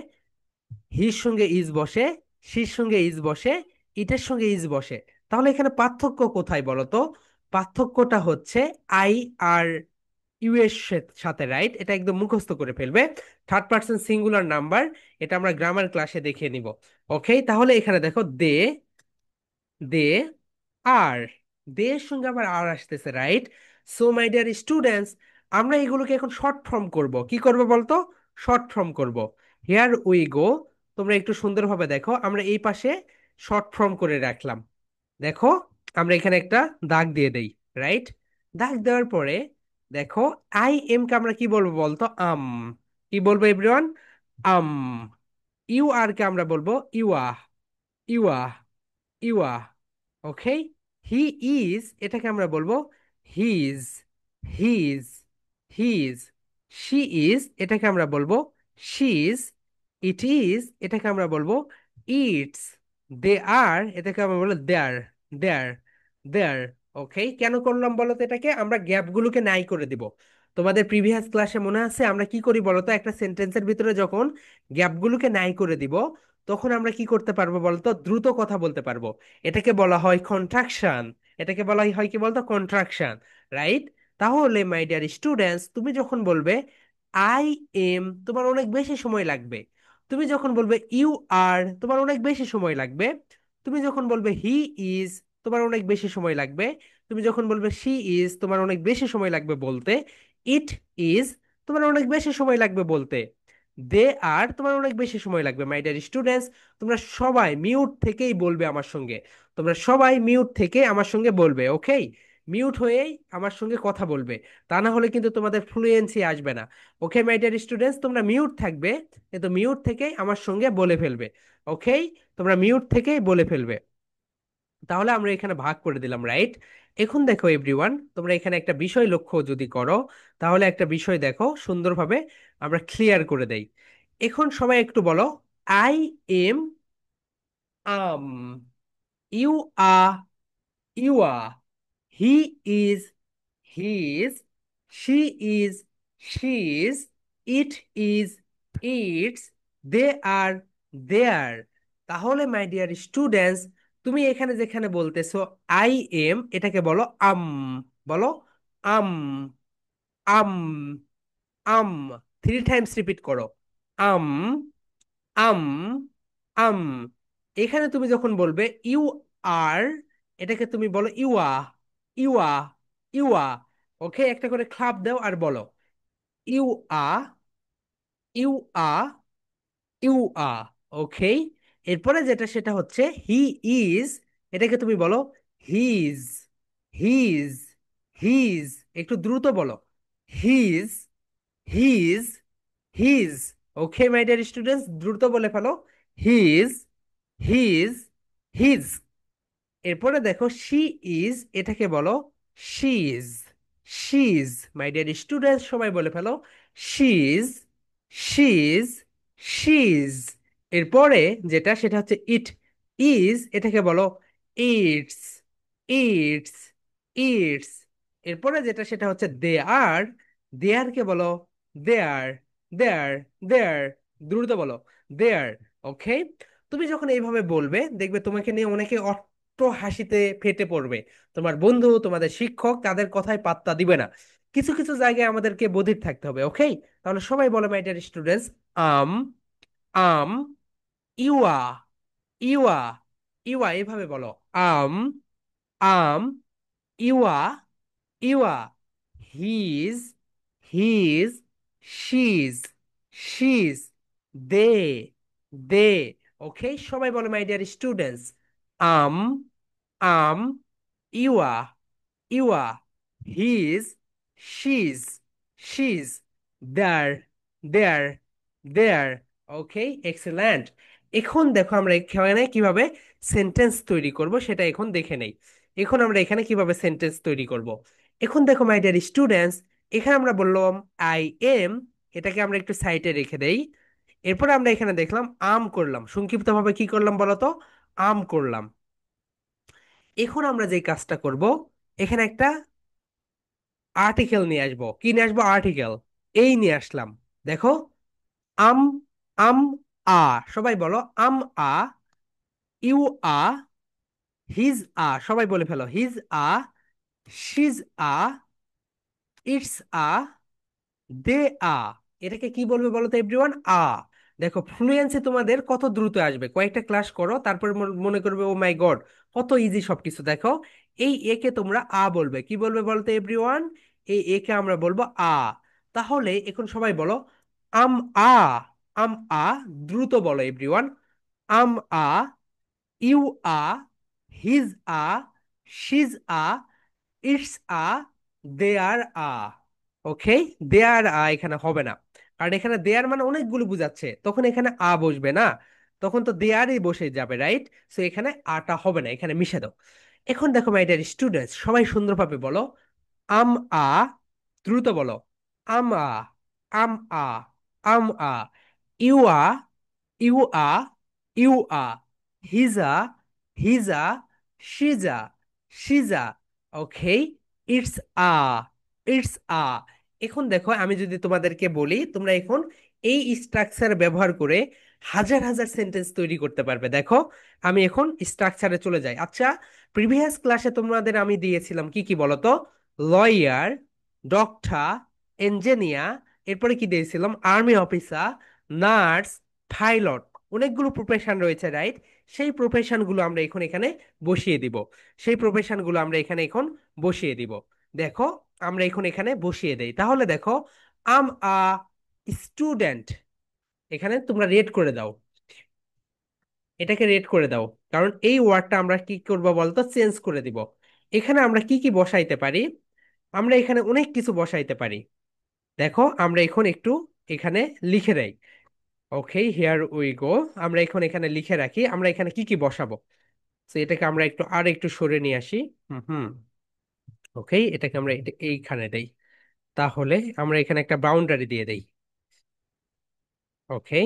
হির সঙ্গে ইজ বসে, শির সঙ্গে ইজ বসে, ইটের সঙ্গে ইজ বসে। তাহলে এখানে পার্থক্য কোথায় বলো তো? পার্থক্যটা হচ্ছে আই আর ইউ এর সাথে, রাইট? এটা একদম মুখস্থ করে ফেলবে। থার্ড পার্সন সিঙ্গুলার নাম্বার, এটা আমরা গ্রামার ক্লাসে দেখিয়ে নিব। ওকে, তাহলে এখানে দেখো দে, দে আর, দে এর সঙ্গে আবার আর আসতেছে, right? So my dear students, আমরা এগুলোকে এখন শর্ট ফর্ম করব। কি করব বলতো? শর্ট ফর্ম করব। Here we go. তোমরা একটু সুন্দরভাবে দেখো, আমরা এই পাশে শর্ট ফর্ম করে রাখলাম। দেখো, আমরা এখানে একটা দাগ দিয়ে দেই, রাইট? দাগ দেওয়ার পরে দেখো, আই এম কে আমরা কি বলবো বলতো? কি বলবো এভরিওয়ান? আম। ইউ আর কে আমরা বলবো ইউয়া, ইউয়া, ইউয়া। ওকে, হি ইজ, এটাকে আমরা বলবো his, his, his. She is, এটাকে আমরা বলবো শিজ। ইট ইজ, এটাকে আমরা বলবো ইটস। দে আর, এটাকে আমরা বলবো দেয়ার, দেয়ার, দেয়ার। ওকে, কেন করলাম বলো তো? এটাকে আমরা গ্যাপগুলোকে নাই করে দিব। তোমাদের প্রিভিয়াস ক্লাসে মনে আছে আমরা কি করি বলতো? একটা সেন্টেন্সের ভিতরে যখন গ্যাপগুলোকে নাই করে দিব, তখন আমরা কি করতে পারবো বলতো? দ্রুত কথা বলতে পারবো। এটাকে বলা হয় কন্ট্রাকশন। এটাকে বলা হয় কি বলতো? Contraction, right? তাহলে মাই ডিয়ার স্টুডেন্টস, তুমি যখন বলবে আই এম, তোমার অনেক বেশি সময় লাগবে। তুমি যখন বলবে ইউ আর, তোমার অনেক বেশি সময় লাগবে। তুমি যখন বলবে হি ইজ, তোমার অনেক বেশি সময় লাগবে। তুমি যখন বলবে শি ইজ, তোমার অনেক বেশি সময় লাগবে বলতে। ইট ইজ, তোমার অনেক বেশি সময় লাগবে বলতে। দে আর, তোমার অনেক বেশি সময় লাগবে। মাই ডিয়ার স্টুডেন্টস, তোমরা সবাই মিউট থেকেই বলবে আমার সঙ্গে। তোমরা সবাই মিউট থেকে আমার সঙ্গে বলবে, ওকে? মিউট হয়েই আমার সঙ্গে কথা বলবে, তা না হলে কিন্তু তোমাদের ফ্লুয়েন্সি আসবে না। ওকে মাই ডিয়ার স্টুডেন্টস, তোমরা মিউট থাকবে, কিন্তু মিউট থেকেই আমার সঙ্গে বলে ফেলবে। ওকে, তোমরা মিউট থেকেই বলে ফেলবে। তাহলে আমরা এখানে ভাগ করে দিলাম, রাইট? এখন দেখো এভরিওয়ান, তোমরা এখানে একটা বিষয় লক্ষ্য যদি করো, তাহলে একটা বিষয় দেখো সুন্দরভাবে আমরা ক্লিয়ার করে দেই। এখন সবাই একটু বলো, I am I'm, you a, you a, he is, he is, she is, she is, it is, it's, they are, they're. তাহলে মাই ডিয়ার স্টুডেন্টস, তুমি এখানে যেখানে বলতেছো আই এম, এটাকে বলো আম। বলো I'm, um, um. 3 Times repeat করো, আম আম আম। এখানে তুমি যখন বলবে ইউ আর, এটাকে তুমি বলো ইউয়া ইউয়া ইউয়া। ওকে, একটা করে ক্লাপ দাও আর বলো you a you a you a. Okay, এরপরে যেটা সেটা হচ্ছে হি ইজ, এটাকে তুমি বলো হিজ হিজ হিজ। একটু দ্রুত বলো his his his. Okay my dear students, দ্রুত বলে ফেলো হিজ হিজ হিজ। এরপরে দেখো শি ইজ, এটাকে বলো she's she's. My dear students, সবাই বলে ফেলো শিজ শিজ শিজ। এরপরে যেটা সেটা হচ্ছে ইট ইজ, এটাকে বলো ইটস ইটস ইটস। এরপরে যেটা সেটা হচ্ছে দে আর, দেয়ার কে বলো দেয়ার দেয়ার দেয়ার। দ্রুত বলো দেয়ার। ওকে, তুমি যখন এইভাবে বলবে দেখবে তোমাকে নিয়ে অনেকে অট্ট হাসিতে ফেটে পড়বে। তোমার বন্ধু, তোমাদের শিক্ষক তাদের কথায় পাত্তা দিবে না। কিছু কিছু জায়গায় আমাদেরকে বধির থাকতে হবে। ওকে, তাহলে সবাই বলো my dear students, I'm I'm you're ইউয়া you're, এইভাবে বলো I'm I'm you're you're. He's he's she's she's. They they. Okay, সবাই বলো my dear students, I'm I'm you're you're he's she's she's. They're they're they're. Okay, excellent. এখন দেখো আমরা এখানে কিভাবে sentence তৈরি করব সেটা এখন দেখে নেই। এখন আমরা এখানে কিভাবে সেন্টেন্স তৈরি করব, এখন দেখো মাই ডিয়ার স্টুডেন্টস। এখানে আমরা বললাম আই এম, এটাকে আমরা একটু সাইডে রেখে দেই। এরপরে আমরা এখানে দেখলাম আম করলাম, সংক্ষিপ্ত ভাবে কি করলাম বলতো, আম করলাম। এখন আমরা যে কাজটা করব, এখানে একটা আর্টিকেল নিয়ে আসবো। কি নিয়ে আসবো? আর্টিকেল। এই নিয়ে আসলাম। দেখো আম আম আ, সবাই বলো I'm a you a he's a. সবাই বলে ফেলো he's a she's a it's a they a. এটাকে কি বলবে বলো তো এভরিওয়ান? আ। দেখো ফ্লুয়েন্সি তোমাদের কত দ্রুত আসবে, কয়েকটা ক্লাস করো তারপর মনে করবে ও মাই গড কত ইজি সবকিছু। দেখো এই একে তোমরা আ বলবে, কি বলবে বলতো এভরিওয়ান? এই একে আমরা বলবো আ। তাহলে এখন সবাই বলো আম আ আম আ। দ্রুত বলো everyone, I'm a you a he's a she's a it's a they're a. Okay, they're a এখানে হবে না, কারণ এখানে দেয়ার মানে অনেকগুলো বুঝাচ্ছে, তখন এখানে আ বসবে না, তখন তো দেয়ারই বসে যাবে, রাইট? সো এখানে আটা হবে না, এখানে মিশে দাও। এখন দেখো মাই ডিয়ার স্টুডেন্টস, সবাই সুন্দরভাবে বলো আম আ। দ্রুত বলো I'm a I'm a I'm a you a you a you a he's a he's a she's a she's a. Okay, it's a it's a. এখন দেখো আমি যদি তোমাদেরকে বলি, তোমরা এখন এই স্ট্রাকচার ব্যবহার করে হাজার হাজার সেন্টেন্স তৈরি করতে পারবে। দেখো আমি এখন স্ট্রাকচারে চলে যাই। আচ্ছা, প্রিভিয়াস ক্লাসে তোমাদের আমি দিয়েছিলাম কি কি বলতো? লয়ার, ডক্টর, ইঞ্জিনিয়ার, এরপরে কি দিয়েছিলাম? Army officer, nurse, pilot. অনেকগুলো প্রফেশন রয়েছে, রাইট? সেই প্রফেশন গুলো আমরা এখন এখানে বসিয়ে দিব। সেই প্রফেশন গুলো আমরা এখানে এখন বসিয়ে দিব। দেখো আমরা এখন এখানে বসিয়ে দেই, তাহলে দেখো আম আ স্টুডেন্ট, এখানে তোমরা রেড করে দাও, এটাকে রেড করে দাও, কারণ এই ওয়ার্ডটা আমরা কি করব বলতো? চেঞ্জ করে দিব। এখানে আমরা কি কি বসাইতে পারি? আমরা এখানে অনেক কিছু বসাইতে পারি। দেখো আমরা এখন একটু এখানে লিখে দেই। ওকে, হিয়ার উই গো। আমরা এখন এখানে লিখে রাখি আমরা এখানে কি কি বসাবো। তো এটাকে আমরা একটু আর একটু সরে নিয়ে আসি। হুম হুম। ওকে, এটাকে আমরা এইখানে দেই। তাহলে আমরা এখানে একটা বাউন্ডারি দিয়ে দেই। ওকে,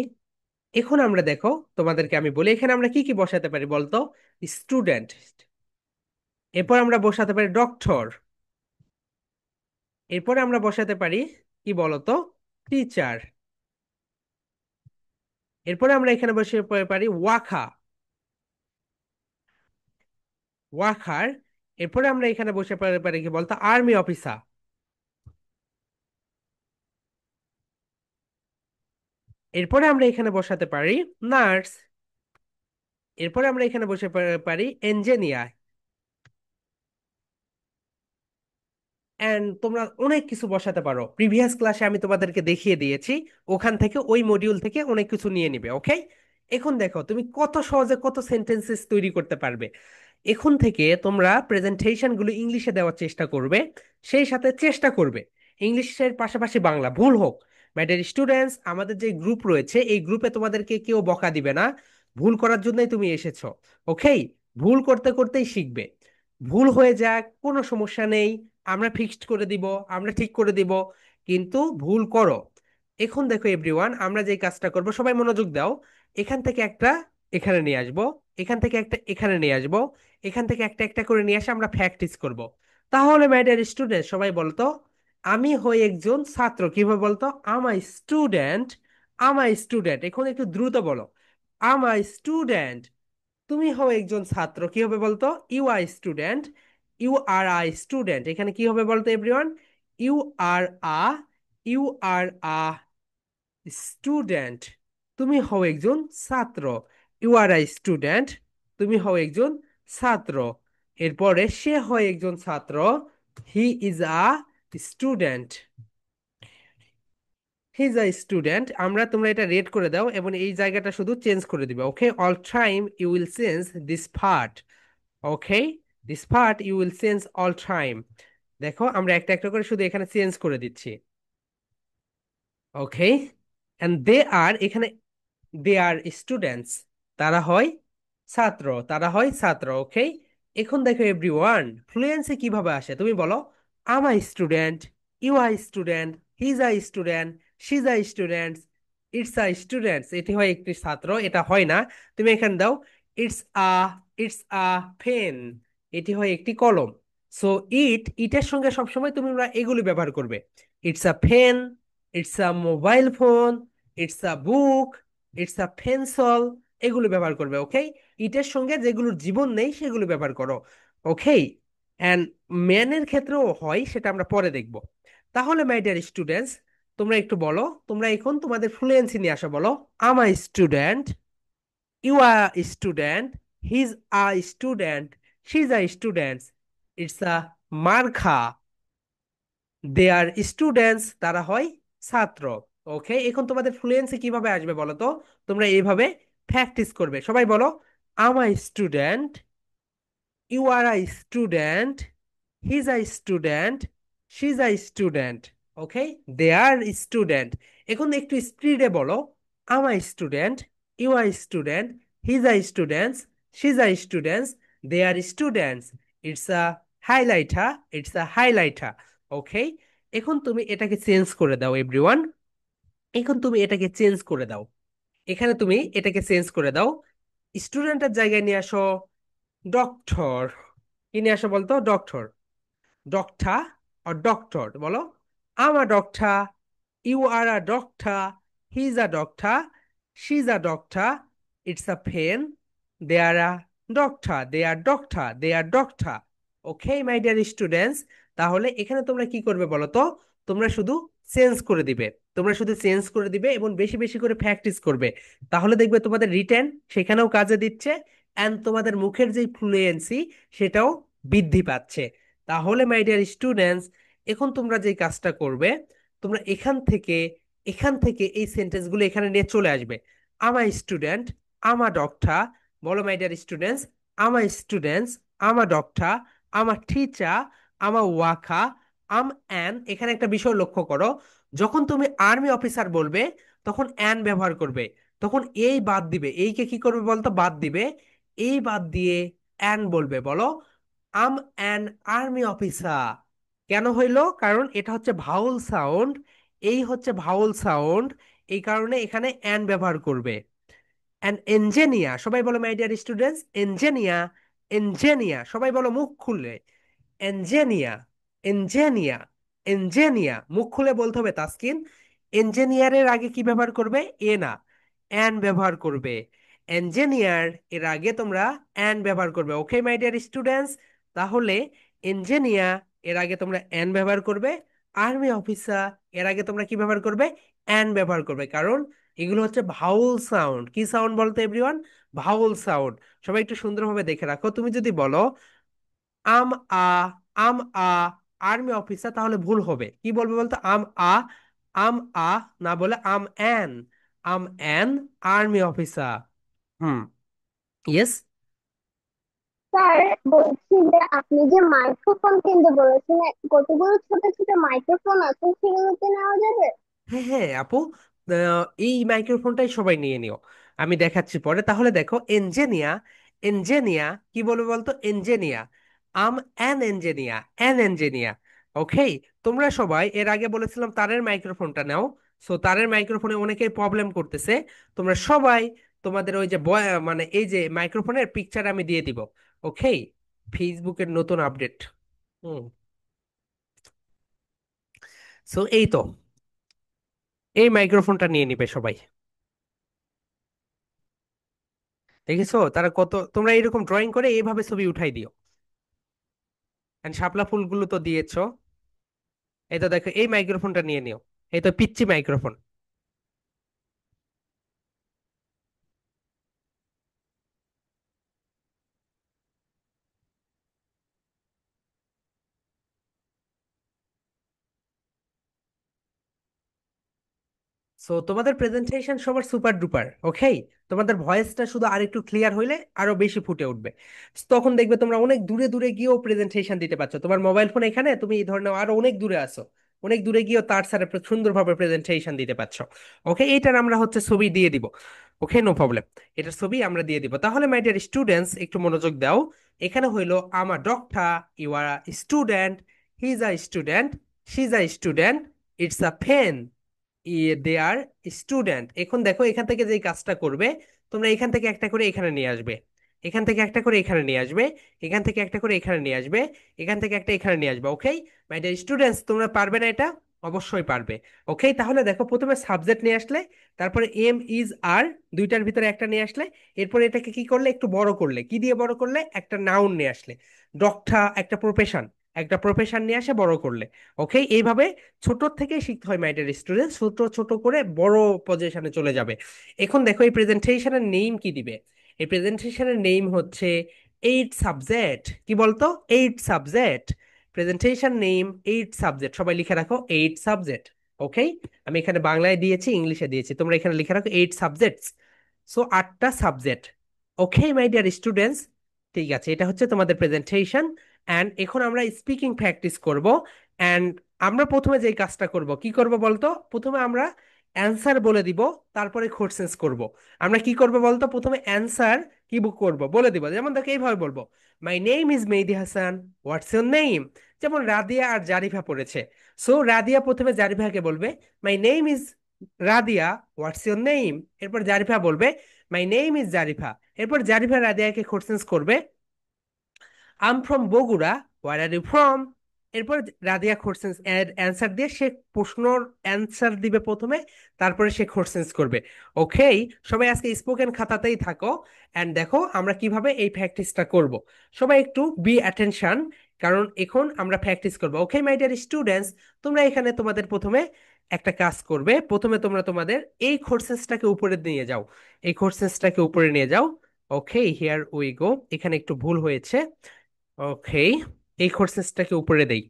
এখন আমরা দেখো তোমাদেরকে আমি বলি এখানে আমরা কি কি বসাতে পারি বলতো? স্টুডেন্ট। এরপর আমরা বসাতে পারি ডক্টর। এরপরে আমরা বসাতে পারি কি বলতো? টিচার। এরপরে আমরা এখানে বসে পারি ওয়াখা ওয়াখার। এরপরে আমরা এখানে বসে পারি কি বলতো? Army officer. এরপরে আমরা এখানে বসাতে পারি নার্স। এরপরে আমরা এখানে বসে পারি ইঞ্জিনিয়ার। এন্ড তোমরা অনেক কিছু বসাতে পারো, প্রিভিয়াস ক্লাসে আমি তোমাদেরকে দেখিয়ে দিয়েছি। ওখান থেকে ওই মডিউল থেকে অনেক কিছু নিয়ে নিবে, ওকে? এখন দেখো তুমি কত সহজে কত সেন্টেন্সেস তৈরি করতে পারবে। এখন থেকে তোমরা প্রেজেন্টেশন গুলো ইংলিশে দেওয়ার চেষ্টা করবে, সেই সাথে চেষ্টা করবে ইংলিশের পাশাপাশি বাংলা, ভুল হোক। মাই ডিয়ার স্টুডেন্টস, আমাদের যে গ্রুপ রয়েছে এই গ্রুপে তোমাদেরকে কেউ বকা দিবে না, ভুল করার জন্যই তুমি এসেছো। ওকে? ভুল করতে করতেই শিখবে। ভুল হয়ে যাক কোনো সমস্যা নেই, আমরা ফিক্সড করে দিব, আমরা ঠিক করে দিব, কিন্তু ভুল করো। এখন দেখো এভরিওয়ান, আমরা যে কাজটা করব, সবাই মনোযোগ দাও। এখান থেকে একটা এখানে নিয়ে আসবো, এখান থেকে একটা এখানে নিয়ে আসবো, এখান থেকে একটা একটা করে নিয়ে এসে আমরা প্র্যাকটিস করব। তাহলে মাই ডিয়ার স্টুডেন্ট, সবাই বলতো আমি হই একজন ছাত্র, কিভাবে বলতো? আমার স্টুডেন্ট, আমার স্টুডেন্ট। এখন একটু দ্রুত বলো, আমার স্টুডেন্ট। তুমি হও একজন ছাত্র, কি হবে বলতো? You are student, you are I student. এখানে কি হবে বলতো everyone? You are a, you are a student. তুমি হও একজন ছাত্র, ইউ আর আই স্টুডেন্ট, তুমি হও একজন ছাত্র। এরপরে সে হয় একজন ছাত্র, হি is a student, he is a student. তোমরা এটা রেড করে দাও এবং এই জায়গাটা শুধু চেঞ্জ করে দিবে, okay? All time you will change this part, okay? This part you will change all time. দেখো আমরা একটা একটা করে শুধু এখানে চেঞ্জ করে দিচ্ছি, ওকে? এন্ড দে আর, এখানে দে আর স্টুডেন্টস, তারা হয় ছাত্র, তারা হয় ছাত্র, ওকে? এখন দেখো এভরিওয়ান, ফ্লুয়েন্সি কিভাবে আসে তুমি বলো। I'm a student, you a student, he's a student, she's a student, it's a students. এটি হয় একটি ছাত্র, এটা হয় না। তুমি এখানে দাও it's a, it's a pen, এটি হয় একটি কলম। সো ইটের সঙ্গে সবসময় তুমি এগুলি ব্যবহার করবে। It's a pen, it's a mobile phone, it's a book, it's a pencil, এগুলো ব্যবহার করবে, ওকে? ইটের সঙ্গে যেগুলোর জীবন নেই সেগুলো ব্যবহার করো, ওকে? অ্যান্ড ম্যানের ক্ষেত্রেও হয়, সেটা আমরা পরে দেখব। তাহলে মাই ডিয়ার স্টুডেন্টস, তোমরা একটু বলো, তোমরা এখন তোমাদের ফ্লুয়েন্সি নিয়ে আসো, বলো I'm a student, you are student, he's a student, she's a student, it's a marker, they are students, তারা হয় ছাত্র, ওকে? এখন তোমাদের ফ্লুয়েন্সি কিভাবে আসবে বলো তো? তোমরা এইভাবে প্র্যাকটিস করবে, সবাই বলো আমার student, you are a student, he's a student, she's a student, okay? They are student. এখন একটু স্পিডে বলো, আমার student, you are student, he's a students, she's a students, they are students, it's a highlighter, it's a highlighter, okay? এখন তুমি এটাকে change করে দাও এভরিওয়ান, এখন তুমি এটাকে চেঞ্জ করে দাও, এখানে তুমি এটাকে চেঞ্জ করে দাও। স্টুডেন্টের জায়গায় নিয়ে আসো ডক্টর। কি নিয়ে আসো বলতো? ডক্টর। ডক্টর আর ডক্টর বলো, I'm a doctor, you are a doctor, he is a doctor, she is a doctor, it's a pen, they are a doctor, they are doctor, they are doctor, okay my dear students? তাহলে এখানে তোমরা কি করবে বলো তো? তোমরা শুধু change করে দিবে, তোমরা শুধু চেঞ্জ করে দিবে এবং বেশি বেশি করে প্র্যাকটিস করবে। তাহলে দেখবে তোমাদের রিটেন সেখানেও কাজে দিচ্ছে, অ্যান্ড তোমাদের মুখের যে ফ্লুয়েন্সি সেটাও বৃদ্ধি পাচ্ছে। তাহলে মাই ডিয়ার স্টুডেন্টস, এখন তোমরা যে কাজটা করবে, তোমরা এখান থেকে এই সেন্টেন্সগুলো এখানে নিয়ে চলে আসবে। আমার স্টুডেন্ট, আমার ডক্টর, বলো মাই ডিয়ার স্টুডেন্টস, আমার স্টুডেন্টস, আমার ডক্টর, আমার টিচার, আমার ওয়াকা, আম অ্যান। এখানে একটা বিষয় লক্ষ্য করো, যখন তুমি আর্মি অফিসার বলবে তখন অ্যান ব্যবহার করবে, তখন এই বাদ দিবে, এইকে কি করবে বলতো? বাদ দিবে, এই বাদ দিয়ে অ্যান বলবে, বলো আম অ্যান আর্মি অফিসার। কেন হইলো? কারণ এটা হচ্ছে ভাউল সাউন্ড, এই হচ্ছে ভাউল সাউন্ড, এই কারণে এখানে অ্যান ব্যবহার করবে। অ্যান ইঞ্জিনিয়ার, সবাই বলো my dear students, engineer, engineer, সবাই বলো মুখ খুললে, ইঞ্জিনিয়ার, ইঞ্জিনিয়ার, ইঞ্জিনিয়ার, মুখ খুলে বলতে হবে তাসকিন। ইঞ্জিনিয়ারের আগে কি ব্যবহার করবে? এ না, অ্যান ব্যবহার করবে। ইঞ্জিনিয়ার এর আগে তোমরা অ্যান ব্যবহার করবে, ওকে মাই ডিয়ার স্টুডেন্টস? তাহলে ইঞ্জিনিয়ার এর আগে তোমরা অ্যান ব্যবহার করবে, আর্মি অফিসার এর আগে তোমরা কি ব্যবহার করবে? অ্যান ব্যবহার করবে, কারণ এগুলো হচ্ছে ভাউল সাউন্ড। কি সাউন্ড বলতো এভরিওয়ান? Vowel sound. সবাই একটু সুন্দরভাবে দেখে রাখো। তুমি যদি বলো I'm a, I'm a army officer, তাহলে ভুল হবে। কি বলবে বলতো? আম আ, আম আ, না বলে I'm an army officer. Hmm, yes. Sir, বলছি যে আপনি যে মাইক্রোফোন কিনতে বলেছেন, কতগুলো ছোট ছোট মাইক্রোফোন আছে, সেগুলোতে নেওয়া যাবে? হ্যাঁ হ্যাঁ আপু, এই মাইক্রোফোনটাই সবাই নিয়ে নিও। আমি দেখাচ্ছি পরে। তাহলে দেখো, এনজেনিয়া, এনজেনিয়া কি বলবো বলতো? এনজেনিয়া, আম অ্যান এনজেনিয়া, অ্যান এনজেনিয়া। ওকে, তোমরা সবাই এর আগে বলেছিলাম তারের মাইক্রোফোনটা নাও। সো তারের মাইক্রোফোনে অনেকেই প্রবলেম করতেছে। তোমরা সবাই তোমাদের ওই যে মানে এই যে মাইক্রোফোনের পিকচার আমি দিয়ে দিব। ওকে, ফেসবুকের নতুন আপডেট। হুম, সো এই তো, এই মাইক্রোফোনটা নিয়ে নিবে সবাই। দেখেছো তারা কত, তোমরা এরকম ড্রয়িং করে এইভাবে ছবি উঠাই দিও। এন্ড শাপলা ফুলগুলো তো দিয়েছো। এই তো দেখো, এই মাইক্রোফোনটা নিয়ে নিও। এই তো পিচ্চি মাইক্রোফোন। সো তোমাদের প্রেজেন্টেশন সবার সুপার ডুপার। ওকে, তোমাদের ভয়েসটা শুধু আরেকটু ক্লিয়ার হইলে আরো বেশি ফুটে উঠবে। তখন দেখবে তোমরা অনেক দূরে দূরে গিয়েও প্রেজেন্টেশন দিতে পারছো। তোমার মোবাইল ফোন এখানে, তুমি এই ধরনের আরো অনেক দূরে আছো, অনেক দূরে গিয়েও তার স্যার সুন্দরভাবে প্রেজেন্টেশন দিতে পারছো। ওকে, এইটার আমরা হচ্ছে ছবি দিয়ে দিব। ওকে, নো প্রবলেম। এটার ছবি আমরা দিয়ে দিব। তাহলে মাই ডিয়ার স্টুডেন্টস, একটু মনোযোগ দাও। এখানে হইলো আমার doctor, you are student, he is a student, she is a student, it's a pen, they are student. এখন দেখো, এখান থেকে যে কাজটা করবে, তোমরা এখান থেকে একটা করে এখানে নিয়ে আসবে, এখান থেকে একটা করে এখানে নিয়ে আসবে, এখান থেকে একটা করে এখানে নিয়ে আসবে, এখান থেকে একটা এখানে নিয়ে আসবে। ওকে মাই ডিয়ার স্টুডেন্টস, তোমরা পারবে না এটা? অবশ্যই পারবে। ওকে, তাহলে দেখো, প্রথমে সাবজেক্ট নিয়ে আসলে, তারপরে এম ইজ আর, দুইটার ভিতরে একটা নিয়ে আসলে, এরপরে এটাকে কি করলে? একটু বড় করলে। কি দিয়ে বড় করলে? একটা নাউন নিয়ে আসলে। ডক্টর একটা প্রফেশন, একটা প্রফেশন নিয়ে আসে বড় করলে। ওকে, এইভাবে ছোট থেকে শিখতে হয় মাই ডিয়ার স্টুডেন্ট। ছোট ছোট করে বড় পজিশনে চলে যাবে। এখন দেখো, এই প্রেজেন্টেশনের নেম কি দিবে? এই প্রেজেন্টেশনের নেম হচ্ছে এইট সাবজেক্ট। কি বলতো? Eight subject. Presentation name eight subject. সবাই লিখে রাখো এইট সাবজেক্ট। ওকে, আমি এখানে বাংলায় দিয়েছি, ইংলিশে দিয়েছি, তোমরা এখানে লিখে রাখো এইট সাবজেক্টস। সো আটটা subject. Okay my dear students, ঠিক আছে, এটা হচ্ছে তোমাদের প্রেজেন্টেশন। অ্যান্ড এখন আমরা স্পিকিং প্র্যাকটিস করব। অ্যান্ড আমরা প্রথমে যে কাজটা করব, কি করব বলতো? প্রথমে আমরা অ্যান্সার বলে দিব, তারপরে কোশ্চেন্স করব। আমরা কি করব বলতো? প্রথমে অ্যান্সার কি বুক করব বলে দিব। যেমন দেখো, এইভাবে বলবো, মাই name is Mehedi Hasan, what's your name. যেমন রাদিয়া আর জারিফা পড়েছে। সো রাদিয়া প্রথমে জারিফাকে বলবে, my name is Radia, what's your name. এরপর জারিফা বলবে, মাই নেম ইজ জারিফা। এরপর জারিফা রাদিয়াকে কোশ্চেন্স করবে, I'm from Bogura, where are you from. এরপর রাদিয়া কোশ্চেন্স অ্যান্সার দিয়ে সে প্রশ্নর অ্যান্সার দিবে প্রথমে, তারপরে সে কোশ্চেন্স করবে। ওকে, সবাই আজকে স্পোকেন খাতাতেই থাকো। অ্যান্ড দেখো আমরা কিভাবে এই প্র্যাকটিসটা করব। সবাই একটু বি অ্যাটেনশন, কারণ এখন আমরা প্র্যাকটিস করবো। ওকে মাই ডিয়ার স্টুডেন্টস, তোমরা এখানে তোমাদের প্রথমে একটা কাজ করবে। প্রথমে তোমরা তোমাদের এই কোশ্চেন্সটাকে উপরে নিয়ে যাও, এই কোশ্চেন্সটাকে উপরে নিয়ে যাও। ওকে, হিয়ার উই গো। এখানে একটু ভুল হয়েছে। ওকে, এই কোর্সেসটাকে উপরে দেই।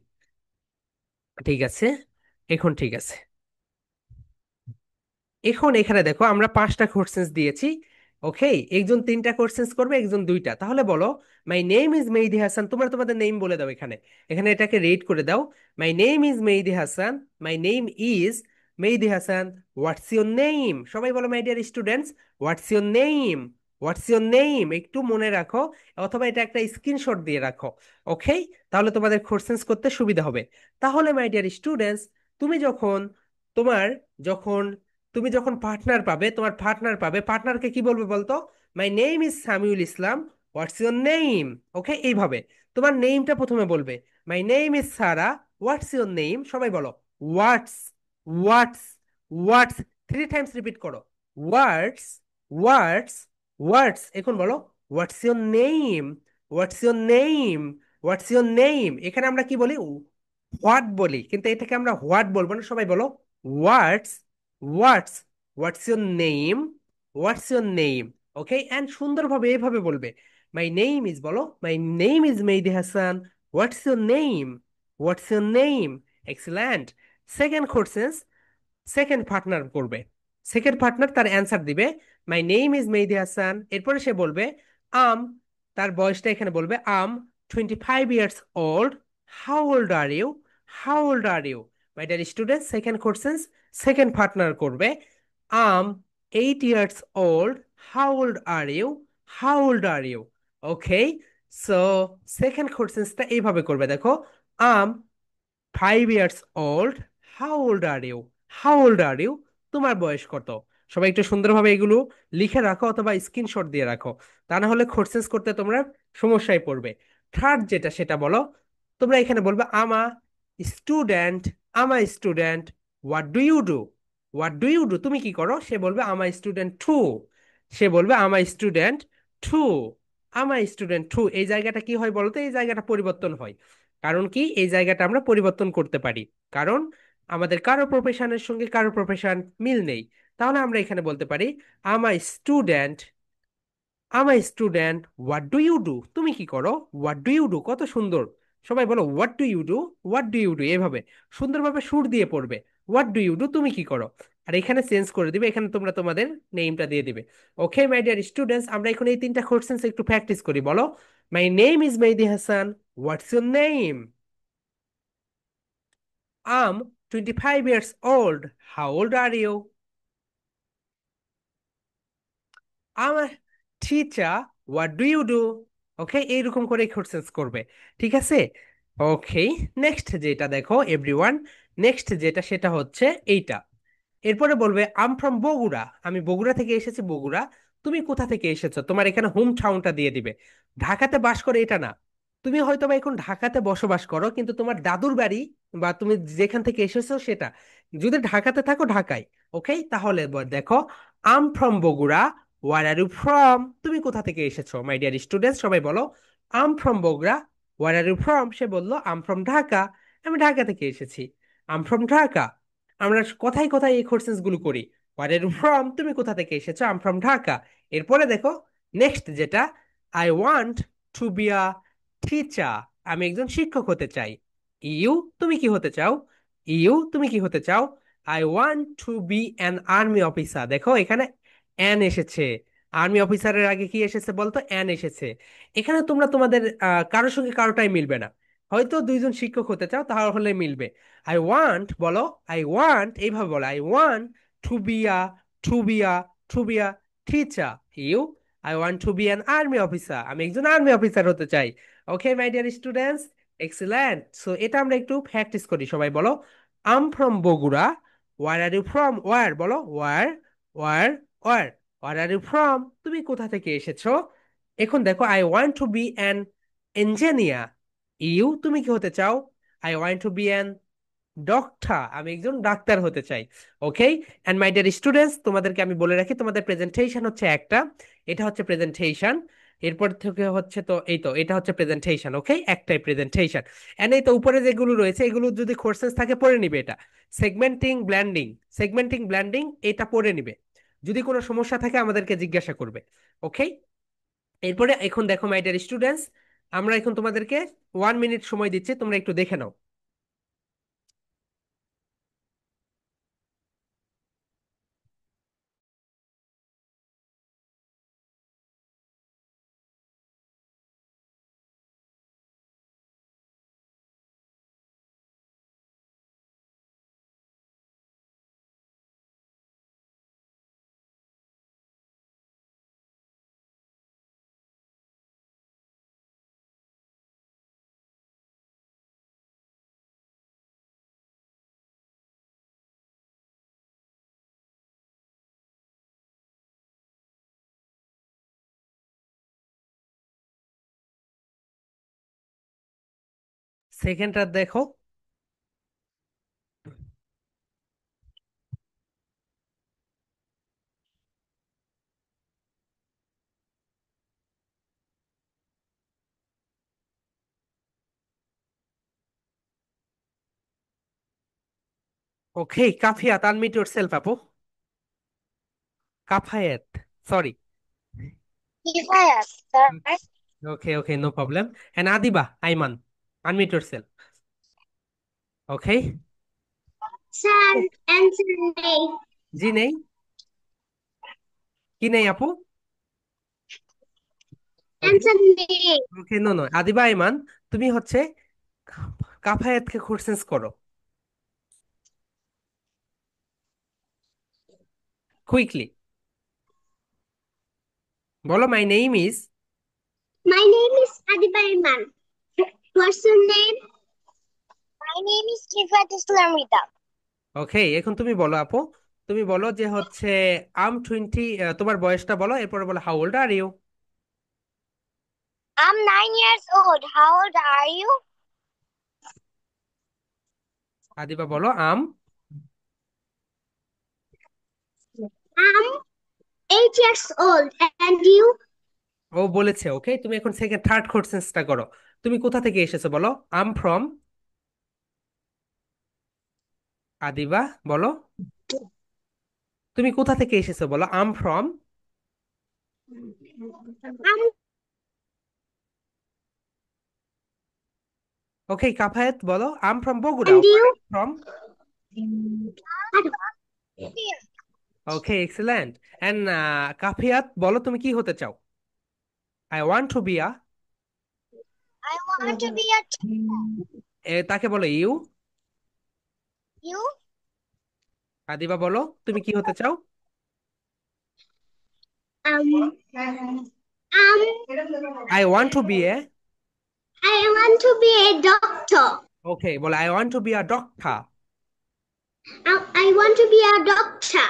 ঠিক আছে, এখন ঠিক আছে। এখন এখানে দেখো, আমরা পাঁচটা কোশ্চেন্স দিয়েছি। ওকে, একজন তিনটা কোশ্চেন্স করবে, একজন দুইটা। তাহলে বলো, my name is Mehedi Hasan. তোমরা তোমাদের নেম বলে দাও এখানে, এখানে এটাকে রেট করে দাও। মাই name is Mehedi Hasan, my name is Mehedi Hasan, what's your name. সবাই বলো my dear students, what's your name, what's your name. একটু মনে রাখো, অথবা এটা একটা স্ক্রিনশট দিয়ে রাখো। ওকে, তাহলে তোমাদের কোশ্চেন্স করতে সুবিধা হবে। তাহলে মাই ডিয়ার স্টুডেন্টস, তুমি যখন তোমার যখন তুমি যখন পার্টনার পাবে, তোমার পার্টনার পাবে, পার্টনারকে কি বলবে বলতো? My name is Samiul Islam, what's your name. Okay, এইভাবে তোমার নেমটা প্রথমে বলবে। My name is Sara, what's your name. সবাই বলো, what's, what's, what's. Three times repeat করো, হোয়াটস, হোয়াটস, হোয়াটস। এখন বলো, what's your name, what's your name, what's your name. এখানে আমরা কি বলি? হোয়াট বলি, কিন্তু এটাকে আমরা হোয়াট বলবো না। সবাই বলো, what's, what's, what's your name, what's your name. Okay, and সুন্দরভাবে এইভাবে বলবে, মাই নেম ইজ, বলো my name is Mehedi Hasan, what's your name, what's your name. Excellent. Second question, second partner করবে, সেকেন্ড পার্টনার তার অ্যান্সার দিবে, my name is Mehedi Hasan, এরপরে সে বলবে আম, তার বয়সটা এখানে বলবে I'm 25 years old, how old are you, how old are you. My dear student, second question second partner করবে, I'm 8 years old, how old are you, how old are you. Okay, so second কোশ্চেনটা এইভাবে করবে, দেখো, I'm 5 years old, how old are you, how old are you, তোমার বয়স কত। সবাই একটু সুন্দরভাবে এগুলো লিখে রাখো অথবা স্ক্রিনশট দিয়ে রাখো, তা না হলে কোর্সেস করতে তোমরা সমস্যায় পড়বে। থার্ড যেটা সেটা বলো, তোমরা এখানে বলবে I'm a student, I'm a student, what do you do, what do you do, তুমি কি করো, সে বলবে আমা স্টুডেন্ট টু, সে বলবে আমা স্টুডেন্ট টু, আমা স্টুডেন্ট টু। এই জায়গাটা কি হয় বলতো, এই জায়গাটা পরিবর্তন হয়, কারণ কি এই জায়গাটা আমরা পরিবর্তন করতে পারি, কারণ আমাদের কারো প্রফেশনের সঙ্গে কারো প্রফেশন মিল নেই। তাহলে আমরা এখানে বলতে পারি I'm a student, I'm a student, what do you do, তুমি কি করো, হোয়াট ডু ইউ ডু, কত সুন্দর। সবাই বলো what do you do, what do you do, এভাবে সুন্দরভাবে সুর দিয়ে পড়বে, হোয়াট ডু ইউ ডু, তুমি কি করো। আর এখানে চেঞ্জ করে দিবে, এখানে তোমরা তোমাদের নেমটা দিয়ে দিবে। ওকে মাই ডিয়ার স্টুডেন্টস, আমরা এখন এই তিনটা কোশ্চেন একটু প্র্যাকটিস করি। বলো, my name is Mehedi Hasan, what's your name, I'm 25 years old. How old are you? I'm a teacher. What do you do? ওকে, এইরকম করে কোশ্চেন্স করবে, ঠিক আছে। ওকে, নেক্সট যেটা দেখো এভরিওয়ান, নেক্সট যেটা সেটা হচ্ছে এইটা। এরপরে বলবে আম ফ্রম বগুড়া, আমি বগুড়া থেকে এসেছি, বগুড়া, তুমি কোথা থেকে এসেছো, তোমার এখানে হোম টাউনটা দিয়ে দিবে। ঢাকাতে বাস করে এটা না, তুমি হয়তো বা এখন ঢাকাতে বসবাস করো কিন্তু তোমার দাদুর বাড়ি বা তুমি যেখান থেকে এসেছো সেটা যদি ঢাকাতে থাকো, ঢাকায়। ওকে, তাহলে দেখো I'm from Bogura, where are you from, তুমি কোথা থেকে এসেছো মাই ডিয়ার স্টুডেন্টস, সবাই বলো I'm from Bogura, where are you from, সে বললো আম ফ্রম ঢাকা, আমি ঢাকা থেকে এসেছি, আম ফ্রম ঢাকা। আমরা কথায় কথায় এই কোশ্চেন্স গুলো করি, হোয়ার আর ইউ ফ্রম, তুমি কোথা থেকে এসেছো, আম ফ্রম ঢাকা। এরপরে দেখো নেক্সট যেটা, I want to be a teacher, আমি একজন শিক্ষক হতে চাই। ইউ, তুমি কি হতে চাও, ইউ, তুমি কি হতে চাও, I want to be an army officer. দেখো এখানে অ্যান এসেছে, আর্মি অফিসারের আগে কি এসেছে বলতো, অ্যান এসেছে। এখানে তোমরা তোমাদের কারোর সঙ্গে কারোটাই মিলবে না, হয়তো দুইজন শিক্ষক হতে চাও তাহলে মিলবে। আই ওয়ান্ট, বলো আই ওয়ান্ট, এইভাবে বলো I want to be a, to be a, to be a teacher. You, I want to be an army officer, আমি একজন আর্মি অফিসার হতে চাই। Okay my dear students, excellent. So এটা আমরা একটু প্র্যাকটিস করি, সবাই বলো I'm from Bogura, where are you from, where, বলো where, where, where, where are you from, তুমি কোথা থেকে এসেছো। এখন দেখো I want to be an engineer. You, তুমি কি হতে চাও, I want to be an doctor, আমি একজন ডাক্তার হতে চাই। Okay, and my dear students, তোমাদেরকে আমি বলে রাখি তোমাদের প্রেজেন্টেশন হচ্ছে একটা, এটা হচ্ছে প্রেজেন্টেশন, এরপর থেকে হচ্ছে তো এই তো এটা হচ্ছে প্রেজেন্টেশন। ওকে, একটাই প্রেজেন্টেশন। এন্ড এই তো উপরে যেগুলো রয়েছে এগুলো যদি কোর্সেস থাকে পড়ে নিবে, এটা সেগমেন্টিং ব্ল্যান্ডিং, সেগমেন্টিং ব্ল্যান্ডিং এটা পড়ে নিবে, যদি কোনো সমস্যা থাকে আমাদেরকে জিজ্ঞাসা করবে। ওকে, এরপরে এখন দেখো মাই ডিয়ার স্টুডেন্টস, আমরা এখন তোমাদেরকে 1 মিনিট সময় দিচ্ছি, তোমরা একটু দেখে নাও। সেকেন্ডটা দেখো। ওকে, কাফিয়াত, আনমিউট ইয়োরসেলফ আপু। কাফায়েত, sorry. Kifayat, correct. Okay, okay, no problem. And Adiba, Ayman, unmute yourself. Okay. Sir, answer name. জি নেই, কি নেই আপু? ওকে, Answer name. ওকে, নো নো, আদিবা আইমান, তুমি হচ্ছে কাফায়েতকে কোশ্চেন্স করো কুইকলি। বলো my name is. My name is Adibaiman. What's your name? My name is Kifat Islamita. ওকে, এখন তুমি বলো আপু, তুমি বলো যে হচ্ছে আম 20, তোমার বয়সটা বলো, এরপরে বলো how old are you. I'm 9 years old. How old are you? Adiba বলো I'm. I'm 8 years old. And you? ও বলেছে, ওকে, তুমি এখন সেকেন্ড থার্ড কোশ্চেন্সটা করো। তুমি কোথা থেকে এসেছো বলো। I'm from. আদিবা বলো, তুমি কোথা থেকে এসেছো বলো। I'm from. I'm okay, Kafayet বলো I'm from Bogura. and you? From. Here. Okay, excellent. And Kafayet বলো তুমি কি হতে চাও। I want to be a. I want to be a তাকে বলো ইউ। you. আদিবা বলো তুমি কি হতে চাও। Um, I want to be a. I want to be a doctor. Okay, বলো I want to be a doctor. I want to be a doctor.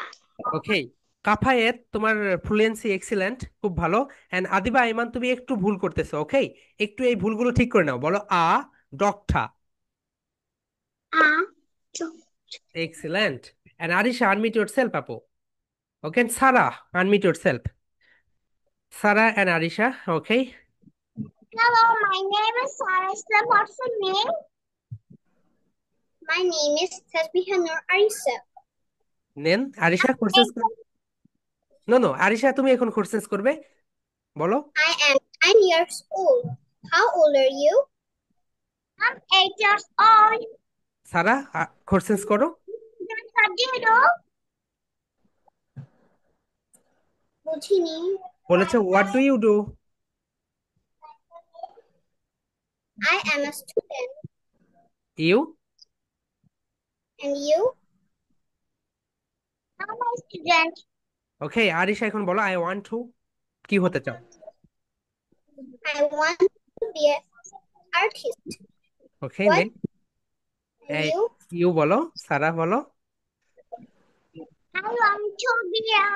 Okay, Kafayet তোমার fluency excellent, খুব ভালো। এন্ড আদিবা আইমান তুমি একটু ভুল করতেছো, ওকে, একটু এই ভুলগুলো ঠিক করে নাও। বলো a doctor. A excellent. And Arisha unmute yourself আপু। Okay, Sara unmute yourself. Sara and Arisha, okay. Hello, my name is Sarah Islam. What's your name? My name is Tasbiha Nur Arisa. নেন Arisha courses. No no, Arisha তুমি এখন courses করবে, বলো। I am 9 years old. How old are you? I'm 8 years old. Sara courses করো। What do you do? বুঝিনি। বলেছে what do you do. I am a student. You. And you? I'm a student. ওকে, আরিশা এখন বলো I want two, কি হতে চাও। I want to be an artist. ওকে, What? নেন। And you? ইউ বলো, সারা বলো। I want to be a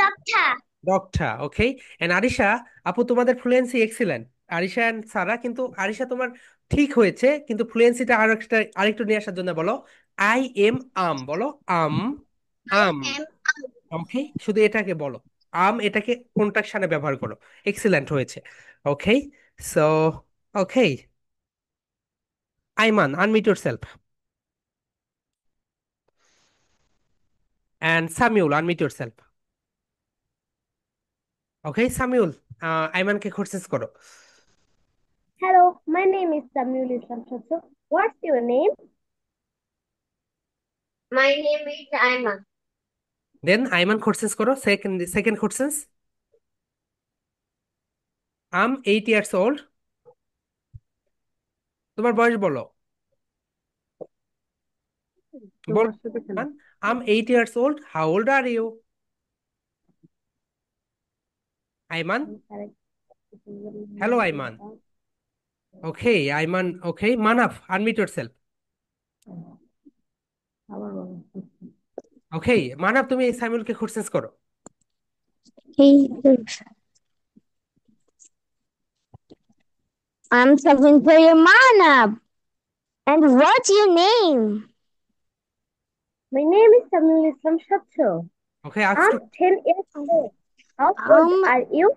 doctor. Doctor, okay. And Arisha আপু তোমাদের fluency excellent. Arisha and Sara, কিন্তু আরিশা তোমার ঠিক হয়েছে, কিন্তু ফ্লুয়েন্সিটা আরেকটু নিয়ে আসার জন্য বলো আই এম আম, বলো আম। I um. am ওকে, শুধু এটাকে বলো আম, এটাকে কন্ট্রাকশনে ব্যবহার করো। এক্সিলেন্ট হয়েছে, okay. So okay, Ayman unmute yourself. And Samiul unmute yourself. Okay Samiul, আইমানকে কোর্সেস করো। Hello, my name is Samuel Islam Shatso. What's your name? My name is Ayman. Then Ayman courses করো, second second courses. I'm 8 years old, তোমার বয়স বলো। বল তোমার সাথে কেন? I'm 8 years old, how old are you. Ayman, hello Ayman. Okay Ayman, okay Manaf unmute yourself. আবার বলো। ওকে মানাফ, তুমি সাইমুলকে কোর্সেস করো। I'm talking for your mom. And what's your name? My name is Samuel Islam Shatso. ওকে, আজ I'm 10 years old. How old are you?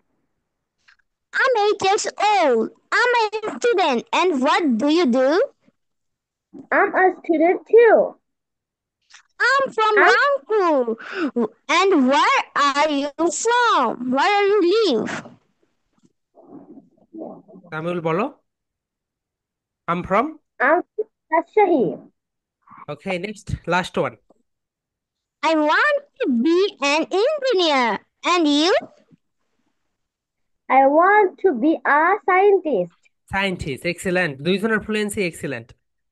I'm 8 years old. I'm a student. And what do you do? I'm a student too. I'm from I'm Rangpur. And where are you from? Where are you live? Tamil বলো। I'm from. I'm Rajshahi. Okay, next last one. I want to be an engineer. And you? I want to be a scientist. Scientist, excellent, দুইজনের fluency excellent.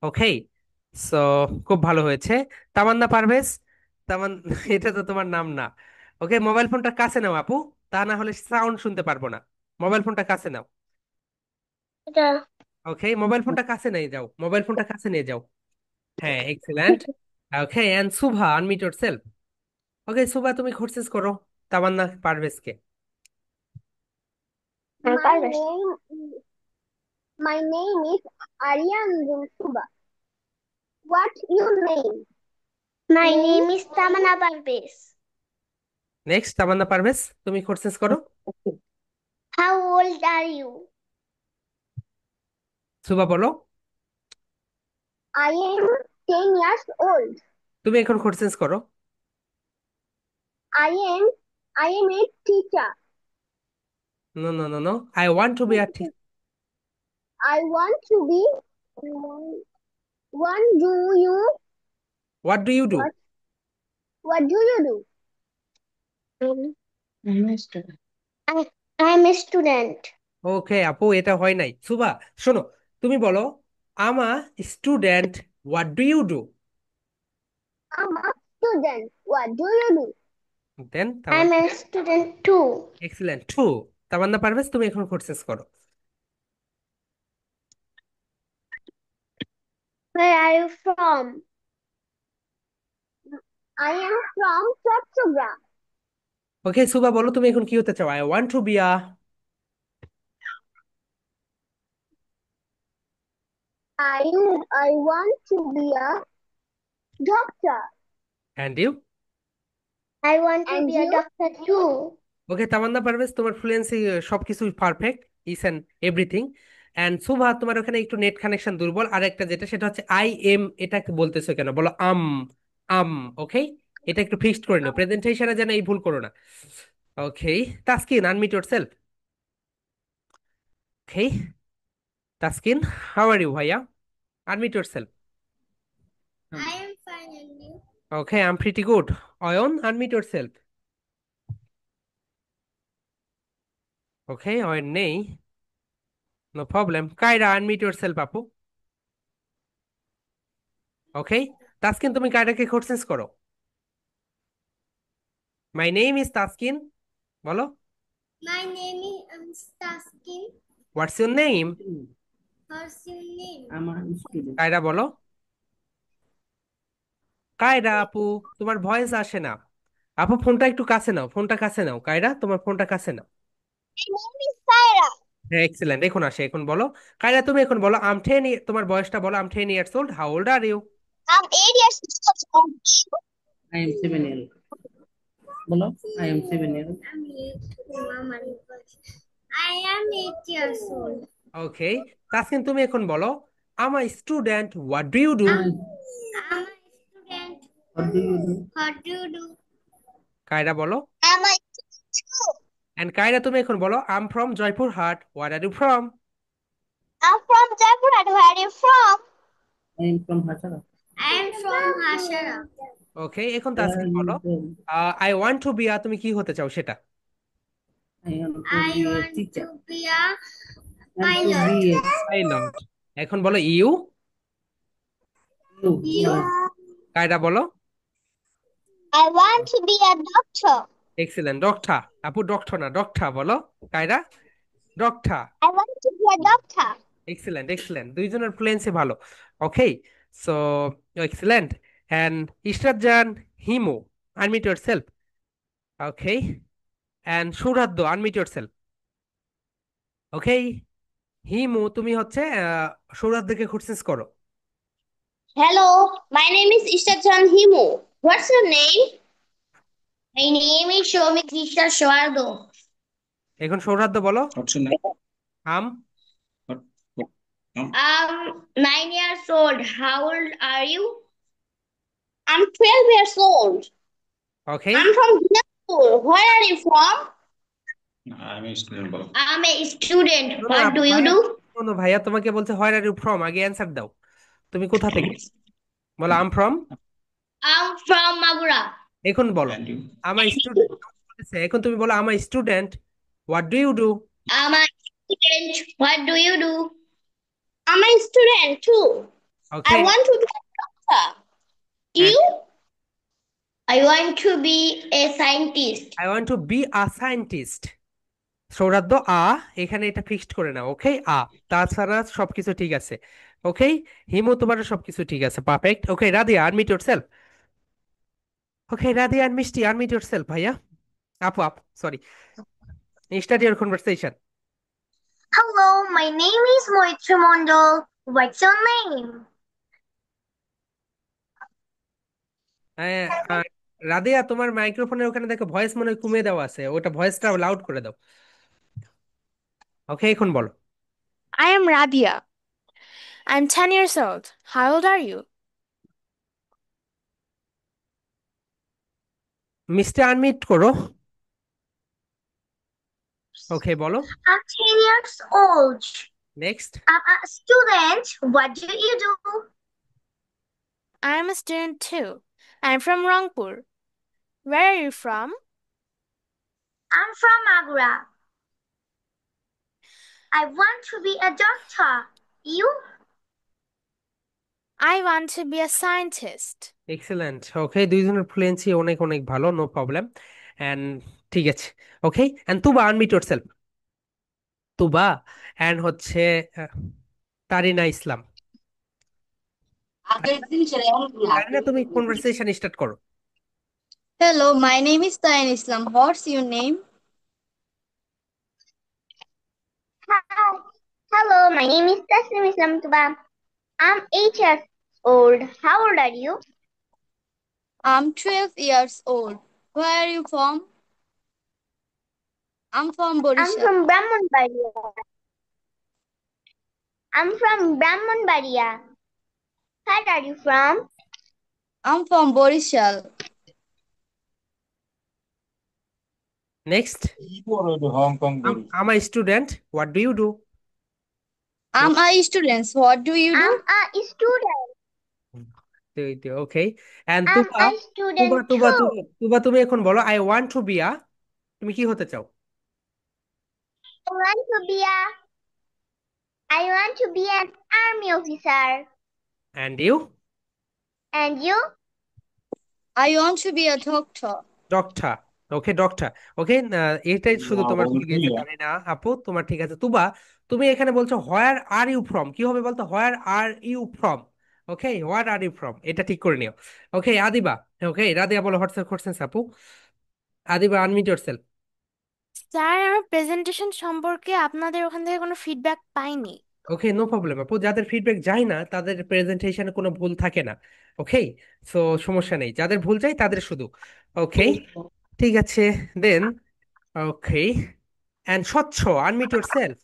ওকে, so খুব ভালো হয়েছে। তামান্না পারভেজ, তামান এটা তো তোমার নাম না। ওকে, মোবাইল ফোনটা কাছে নাও আপু, তা না হলে সাউন্ড শুনতে পারবো না। মোবাইল ফোনটা কাছে নাও। ওকে, মোবাইল ফোনটা কাছে নিয়ে যাও, মোবাইল ফোনটা কাছে নিয়ে যাও। হ্যাঁ, excellent. Okay, and Subha, unmute yourself. Okay Subha, তুমি কোর্সেস করো তামান্না পারভেজকে। My name is Aryan Zulsuba. What's your name? My name is Tamana Parvez. Next Tamanna Parvez, তুমি কোর্সেস করো। How old are you? Subha বলো। I am 10 years old. তুমি এখন কোর্সেস করো। I am I am a teacher. No no no no, I want to be a teacher. I want to be one do you what do you do? what what do you do? I I'm a student. Okay আপু, এটা হয় নাই। সুভা শোনো, তুমি বলো I'm a student, what do you do? I'm a student. What do you do? Then I'm Tamanna. a student too. Excellent too. Tamanna Parvez, তুমি এখন courses করো। Where are you from? I am from Chattogram. ওকে সুভা বলো, তুমি এখন কি হতে চাও? I want to be a. I I want to be a doctor. And you? I want to And be a you? doctor too. Okay Tamanna Parvez, তোমার fluency সবকিছু perfect, ease and everything. And Shuva, তোমার ওখানে একটু নেট কানেকশন দুর্বল। আর একটা যেটা, সেটা হচ্ছে আই এম, এটা বলতেছো কেন? বলো আম। আম। ওকে, এটা একটু ফিক্সড করে নিও, প্রেজেন্টেশনে যেন এই ভুল করো না। Okay, Taskin, unmute yourself. Okay, Taskin, how are you ভাইয়া? Unmute yourself. I am fine and you? Okay, I am pretty good. Ayon, unmute yourself. Okay, Ayon নেই, no problem. Kaira, unmute yourself আপু। ওকে, তাসকিন, তুমি কায়রাকে কোর্সেস করো। মাই নেম ইজ তাসকিন, বলো। My name is Taskin. What's your name? What's your name? Kiara বলো। কায়রা আপু, তোমার voice আসে না। আপু ফোনটা একটু কাছে নাও, ফোনটা কাছে নাও। কায়রা, তোমার ফোনটা কাছে নাও। My name is Saira. হ্যাঁ, এক্সেলেন্ট, এখন আসে, এখন বলো। কায়রা, তুমি এখন বলো আম 10, তোমার বয়সটা বলো। I'm 10 years old, how old are you? I'm 8 years old. I am 7 years. Bolo, I am 7 years. I am 8 years old. Okay, Taskin, তুমি এখন বলো I'm a student, what do you do? I'm a student. What do you do? What do you do? Kiara বলো। I'm a student. And Kiara, তুমি এখন বলো I'm from Joypurhat, what are you from? I'm from Jaipur. And where are you from? I am from Hachara. I am from Hashara. ওকে, এখন Where are Taskin you বলো from? I want to be a, তুমি কি হতে চাও সেটা? I am to I be a want teacher. to be a I am to pilot. be a pilot. এখন বলো you. you. Kiara বলো। I want to be a doctor. Excellent, doctor. আপু doctor না, ডক্টর বলো। Kaira, doctor. I want to be a doctor. Excellent, excellent, দুইজনের fluency ভালো। Okay, so excellent. And Ishrat Jan, Himu, unmute yourself. Okay, and Souraddo, unmute yourself. Okay, Himu, তুমি হচ্ছে সৌরাদ্দকে কোর্সেস করো। Hello, my name is Ishachan Himu. What's your name? My name is Shomik Krishna Shwardo. এখন সৌরাদ্দ বলো What's your name? Um. I'm 9 years old. How old are you? I'm 12 years old. Okay. I'm from Dinapur. Where are you from? I'm a student, bolo. I'm a student. No, no, What do you ভাইয়া, do? no, ভাইয়া তোমাকে বলছে হোয়ার are you from, আগে answer দাও। তুমি কোথা থেকে? বলো I'm from. I'm from Magura. এখন বলো And you? আমার স্টুডেন্ট। এখন তুমি বলো আমার student, what do you do? I'm a student. What do you do? I'm a student too. Okay, I want to be a doctor. and You? I want to be a scientist. I want to be a scientist. Souraddo আ, এখানে এটা fixed করে নাও। ওকে, আ, তাছাড়া সবকিছু ঠিক আছে। ওকে, হিমু তোমারও সবকিছু ঠিক আছে, perfect. Okay Radhiya, unmute yourself. Okay Radhiya and মিষ্টি, আনমিট ইয়োরসেলফ। ভাইয়া, আপু sorry, start your conversation. Hello, my name is Moitra Mondal. What's your name? Radhiya, তোমার মাইক্রোফোনের ওখানে দেখো ভয়েস মনে হয় কমিয়ে দেওয়া আছে, ওটা ভয়েসটা লাউড করে দাও। ওকে, এখন বলো। I am Radia. I'm 10 years old. How old are you? Mister unmute করো। ওকে বলো। I'm 10 years old. Next. I'm a student. What do you do? I'm a student too. I'm from Rangpur. Where are you from? I'm from Agra. I want to be a doctor. You? I want to be a scientist. Excellent. Okay, দুইজনের fluency অনেক অনেক ভালো, no problem. And ঠিক আছে। Okay, and Tuba, unmute yourself. Tuba and হচ্ছে আহ, তারিনা ইসলাম। তারিনা, তুমি conversation start করো। Hello, my name is Tayan Islam. What's your name? Hi. Hello, my name is Tasnim Islam Tuba. I'm 8 years old. How old are you? I'm 12 years old. Where are you from? I'm from I'm Borisha. from Brahmanbaria. I'm from Brahmanbaria. Where are you from? I'm from Borishal. Next. Hong Kong, Boris. I'm a student, what do you do? I'm a student. What do you do? I'm a student. Okay, and I'm Tuba, a Tuba student Tuba too. Tuba Tuba তুমি এখন বলো I want to be a, তুমি কি হতে চাও? I want to be a I want to be an army officer. And you? And you? I want to be a doctor. Doctor. Okay doctor. Okay, এটাই শুধু তোমার ভুল গেছে Hallelujah. তাই না আপু? তোমার ঠিক আছে। তুবা, তুমি এখানে বলছো হোয়ার আর ইউ ফ্রম, কি হবে বলতো? Where are you from. Okay, where are you from, এটা ঠিক করে নিও। ওকে আদিবা। ওকে রাদিয়া বলো হোয়াটসঅ্যাপ কোশ্চেন আপু। Adiba, unmute yourself. স্যার, আমার প্রেজেন্টেশন সম্পর্কে আপনাদের ওখান থেকে কোনো ফিডব্যাক পাইনি। ওকে, নো প্রবলেম আপু, যাদের ফিডব্যাক যায় না তাদের প্রেজেন্টেশনে কোনো ভুল থাকে না। ওকে, সো সমস্যা নেই, যাদের ভুল যায় তাদের শুধু। ওকে, ঠিক আছে দেন। ওকে, এন্ড স্বচ্ছ, আনমিট ইয়োরসেলফ।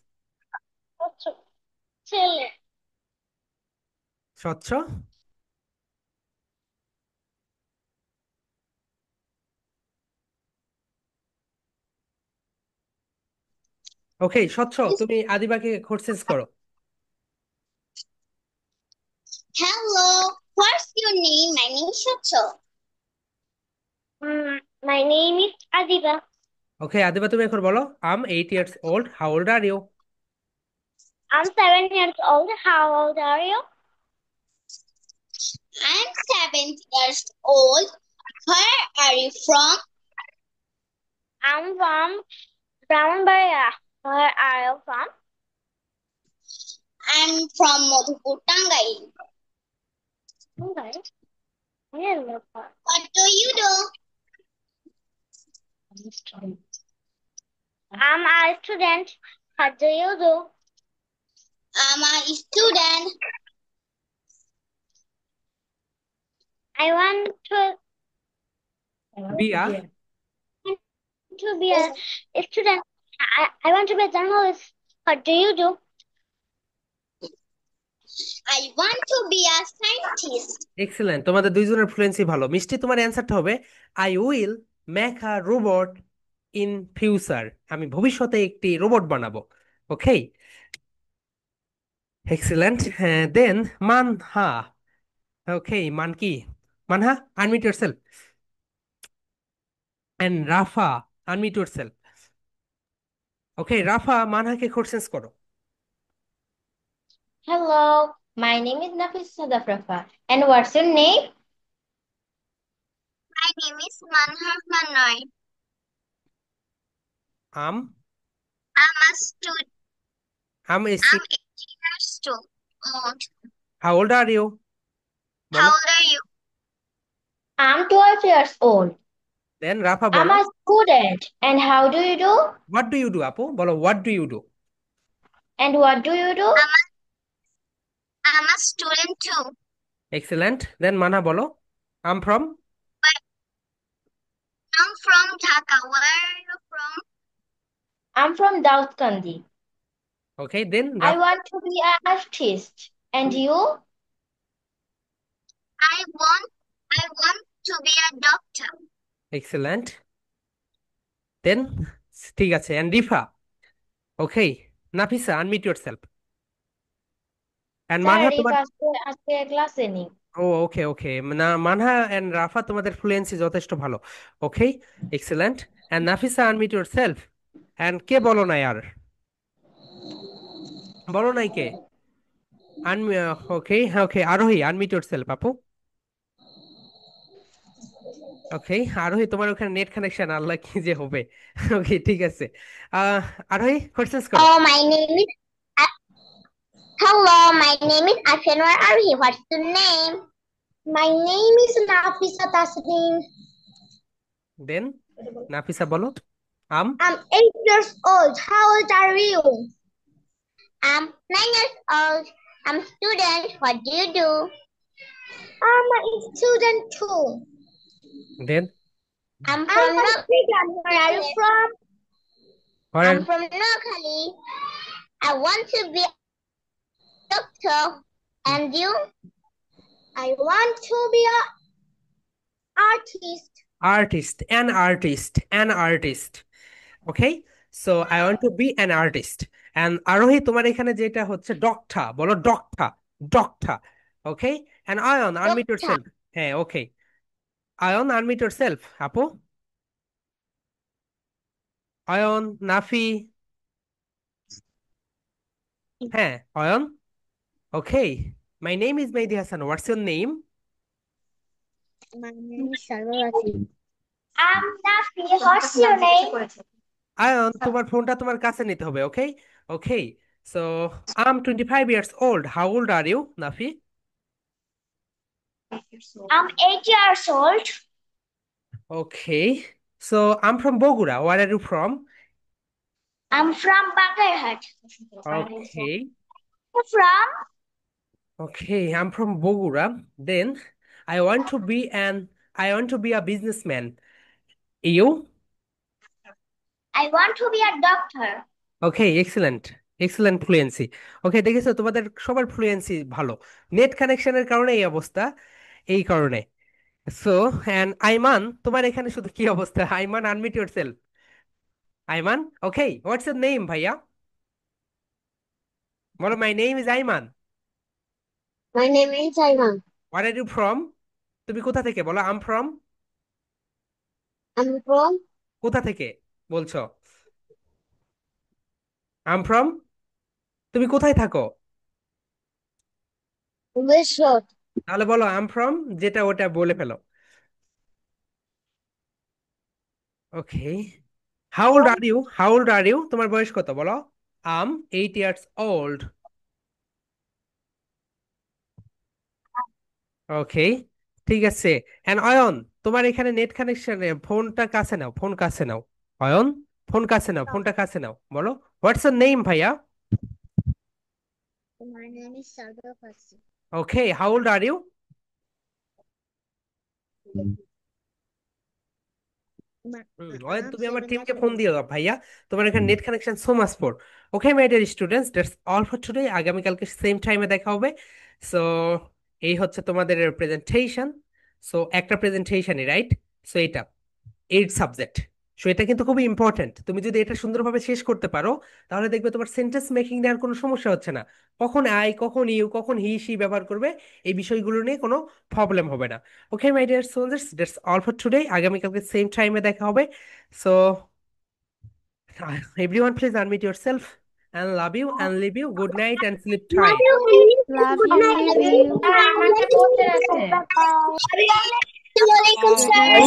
স্বচ্ছ। ওকে স্বচ্ছ, তুমি আদিবাকে কোর্সেস করো। Hello. What's your name? My name is Shacho. My name is Adiba. Okay Adiba, তুমি এখন বলো I'm 8 years old, how old are you? I'm 7 years old. How old are you? I'm 7 years old. Where are you from? I'm from Brahmanbaria. Where are you from? I'm from Madhupur, Tangai. What do you do? I'm a student. What do you do? I'm a student. I want বিয়া। to be a student. I want to be a journalist. What do you do? I want to be a scientist. Excellent, তোমাদের দুইজনের fluency ভালো। মিষ্টি, তোমার অ্যান্সারটা হবে I will make a robot in future. আমি ভবিষ্যতে একটি রোবট বানাবো। ওকে, এক্সেলেন্ট। দেন মানহা। ওকে, মান কি? Manha, unmute yourself. And Rafa, unmute yourself. Okay, Rafa মানহাকে কোশ্চেন্স করো। Hello, my name is Nafis Sadafrafa. And what's your name? My name is Manhar Manoy. I'm I'm a student. I'm a I'm 18 years old. How old are you? How বলো। old are you? I'm 12 years old. Then Rafa I'm বলো, a student. And how do you do? What do you do? আপু বলো, what do you do? And what do you do? I'm a student too. Excellent. Then Manha বলো, I'm from. But I'm from Dhaka. Where are you from? I'm from Daudkandi. Okay, then I want to be an artist. And you? I want to be a doctor. Excellent. Then ঠিক আছে, and Rifa. Okay, Nafisa, unmute yourself. And sir Manha এই তোমার। আজকে ক্লাসে নেই। ও ওকে ওকে, না Manha and রাফা তোমাদের fluency যথেষ্ট ভালো। Okay, excellent. And Nafisa, unmute yourself. And কে বলো নাই আর? বলো নাই কে? আনমি ওকে ওকে, আরোহী, আনমিউট ইয়োরসেলফ আপু। ওকে, আরোহী তোমার ওখানে নেট কানেকশন আল্লাহ কি যে হবে। ওকে, ঠিক আছে। আহ আরোহী, কোশ্চেন্স করো। Oh, my name is. Hello, my name is Ashanwar Arhi. What's your name? My name is Nafisa Tasneem. দেন নাফিসা বলো, I'm. I'm 8 years old. How old are you? I'm 9 years old. I'm a student. What do you do? I'm a student too. Then I'm from Noakhali. Where are you from? Where I'm from Noakhali. I want to be a doctor. And you? I want to be a artist. artist, an artist, an artist. Okay, so I want to be an artist. And আরোহী, তোমার এখানে যেটা হচ্ছে doctor, বলো doctor, doctor. Okay, and ion, unmute Doctor. yourself. হ্যাঁ, ওকে, ion, unmute yourself আপু। Ion, Nafi. হ্যাঁ, ion. Okay, my name is Mehdi Hassan. What's your name? My name is Sarvati. I'm Nafi. What's your name? Ion, তোমার ফোনটা তোমার কাছে নিতে হবে। ওকে ওকে, so I'm 25 years old. How old are you, Nafi? I'm 8 years old. Okay, so I'm from Bogura. Where are you from? I'm from Bagarhat. Okay, From? okay, I'm from Bogura. Then I want to be a businessman. You? I want to be a doctor. Okay, excellent. Excellent fluency. Okay, দেখেছো তোমাদের সবার fluency ভালো। Net কানেকশনের কারণে এই অবস্থা, এই কারণে। So and Ayman, তোমার এখানে শুধু কি অবস্থা? Ayman, unmute yourself. Ayman, okay, what's your name ভাইয়া? বলো, my name is Ayman. My name is Aiman. Where are you from? তুমি কোথা থেকে বলো, আম ফ্রম। I'm from কোথা থেকে বলছো? আম ফ্রম, তুমি কোথায় থাকো? Wishot. তাহলে বলো আম ফ্রম, যেটা ওটা বলে ফেলো। Okay, how old are you? How old are you? তোমার বয়স কত বলো? I'm 8 years old. ওকে, ঠিক আছে। এন্ড অয়ন, তোমার এখানে নেট কানেকশন, ফোনটা কাছে নাও, ফোন কাছে নাও। অয়ন, ফোন কাছে নাও, ফোনটা কাছে নাও, বলো হোয়াটস ইউর নেম ভাইয়া? My name is Sarvati. Okay, how old are you? তুমি আমার টিমকে ফোন দিও ভাইয়া, তোমার এখানে net connection so much for. Okay my dear students, that's all for today. আগামীকালকে সেম টাইমে দেখা হবে। সো এই হচ্ছে তোমাদের প্রেজেন্টেশন। সো একটা প্রেজেন্টেশনই রাইট। সো এটা 8 সাবজেক্ট। সো এটা কিন্তু খুবই ইম্পর্ট্যান্ট। তুমি যদি এটা সুন্দরভাবে শেষ করতে পারো তাহলে দেখবে তোমার সেন্টেন্স মেকিং নেওয়ার কোনো সমস্যা হচ্ছে না। কখন আই, কখন ইউ, কখন হি সি ব্যবহার করবে, এই বিষয়গুলো নিয়ে কোনো প্রবলেম হবে না। Okay my dear soldiers, that's all for today. আগামীকালকে সেম টাইমে দেখা হবে। So everyone please unmute yourself and love you and leave you. Good night and sleep tight. Love Good you, night. Live you. আমাকে বলতে আছে। Assalamualaikum, good sir. Night.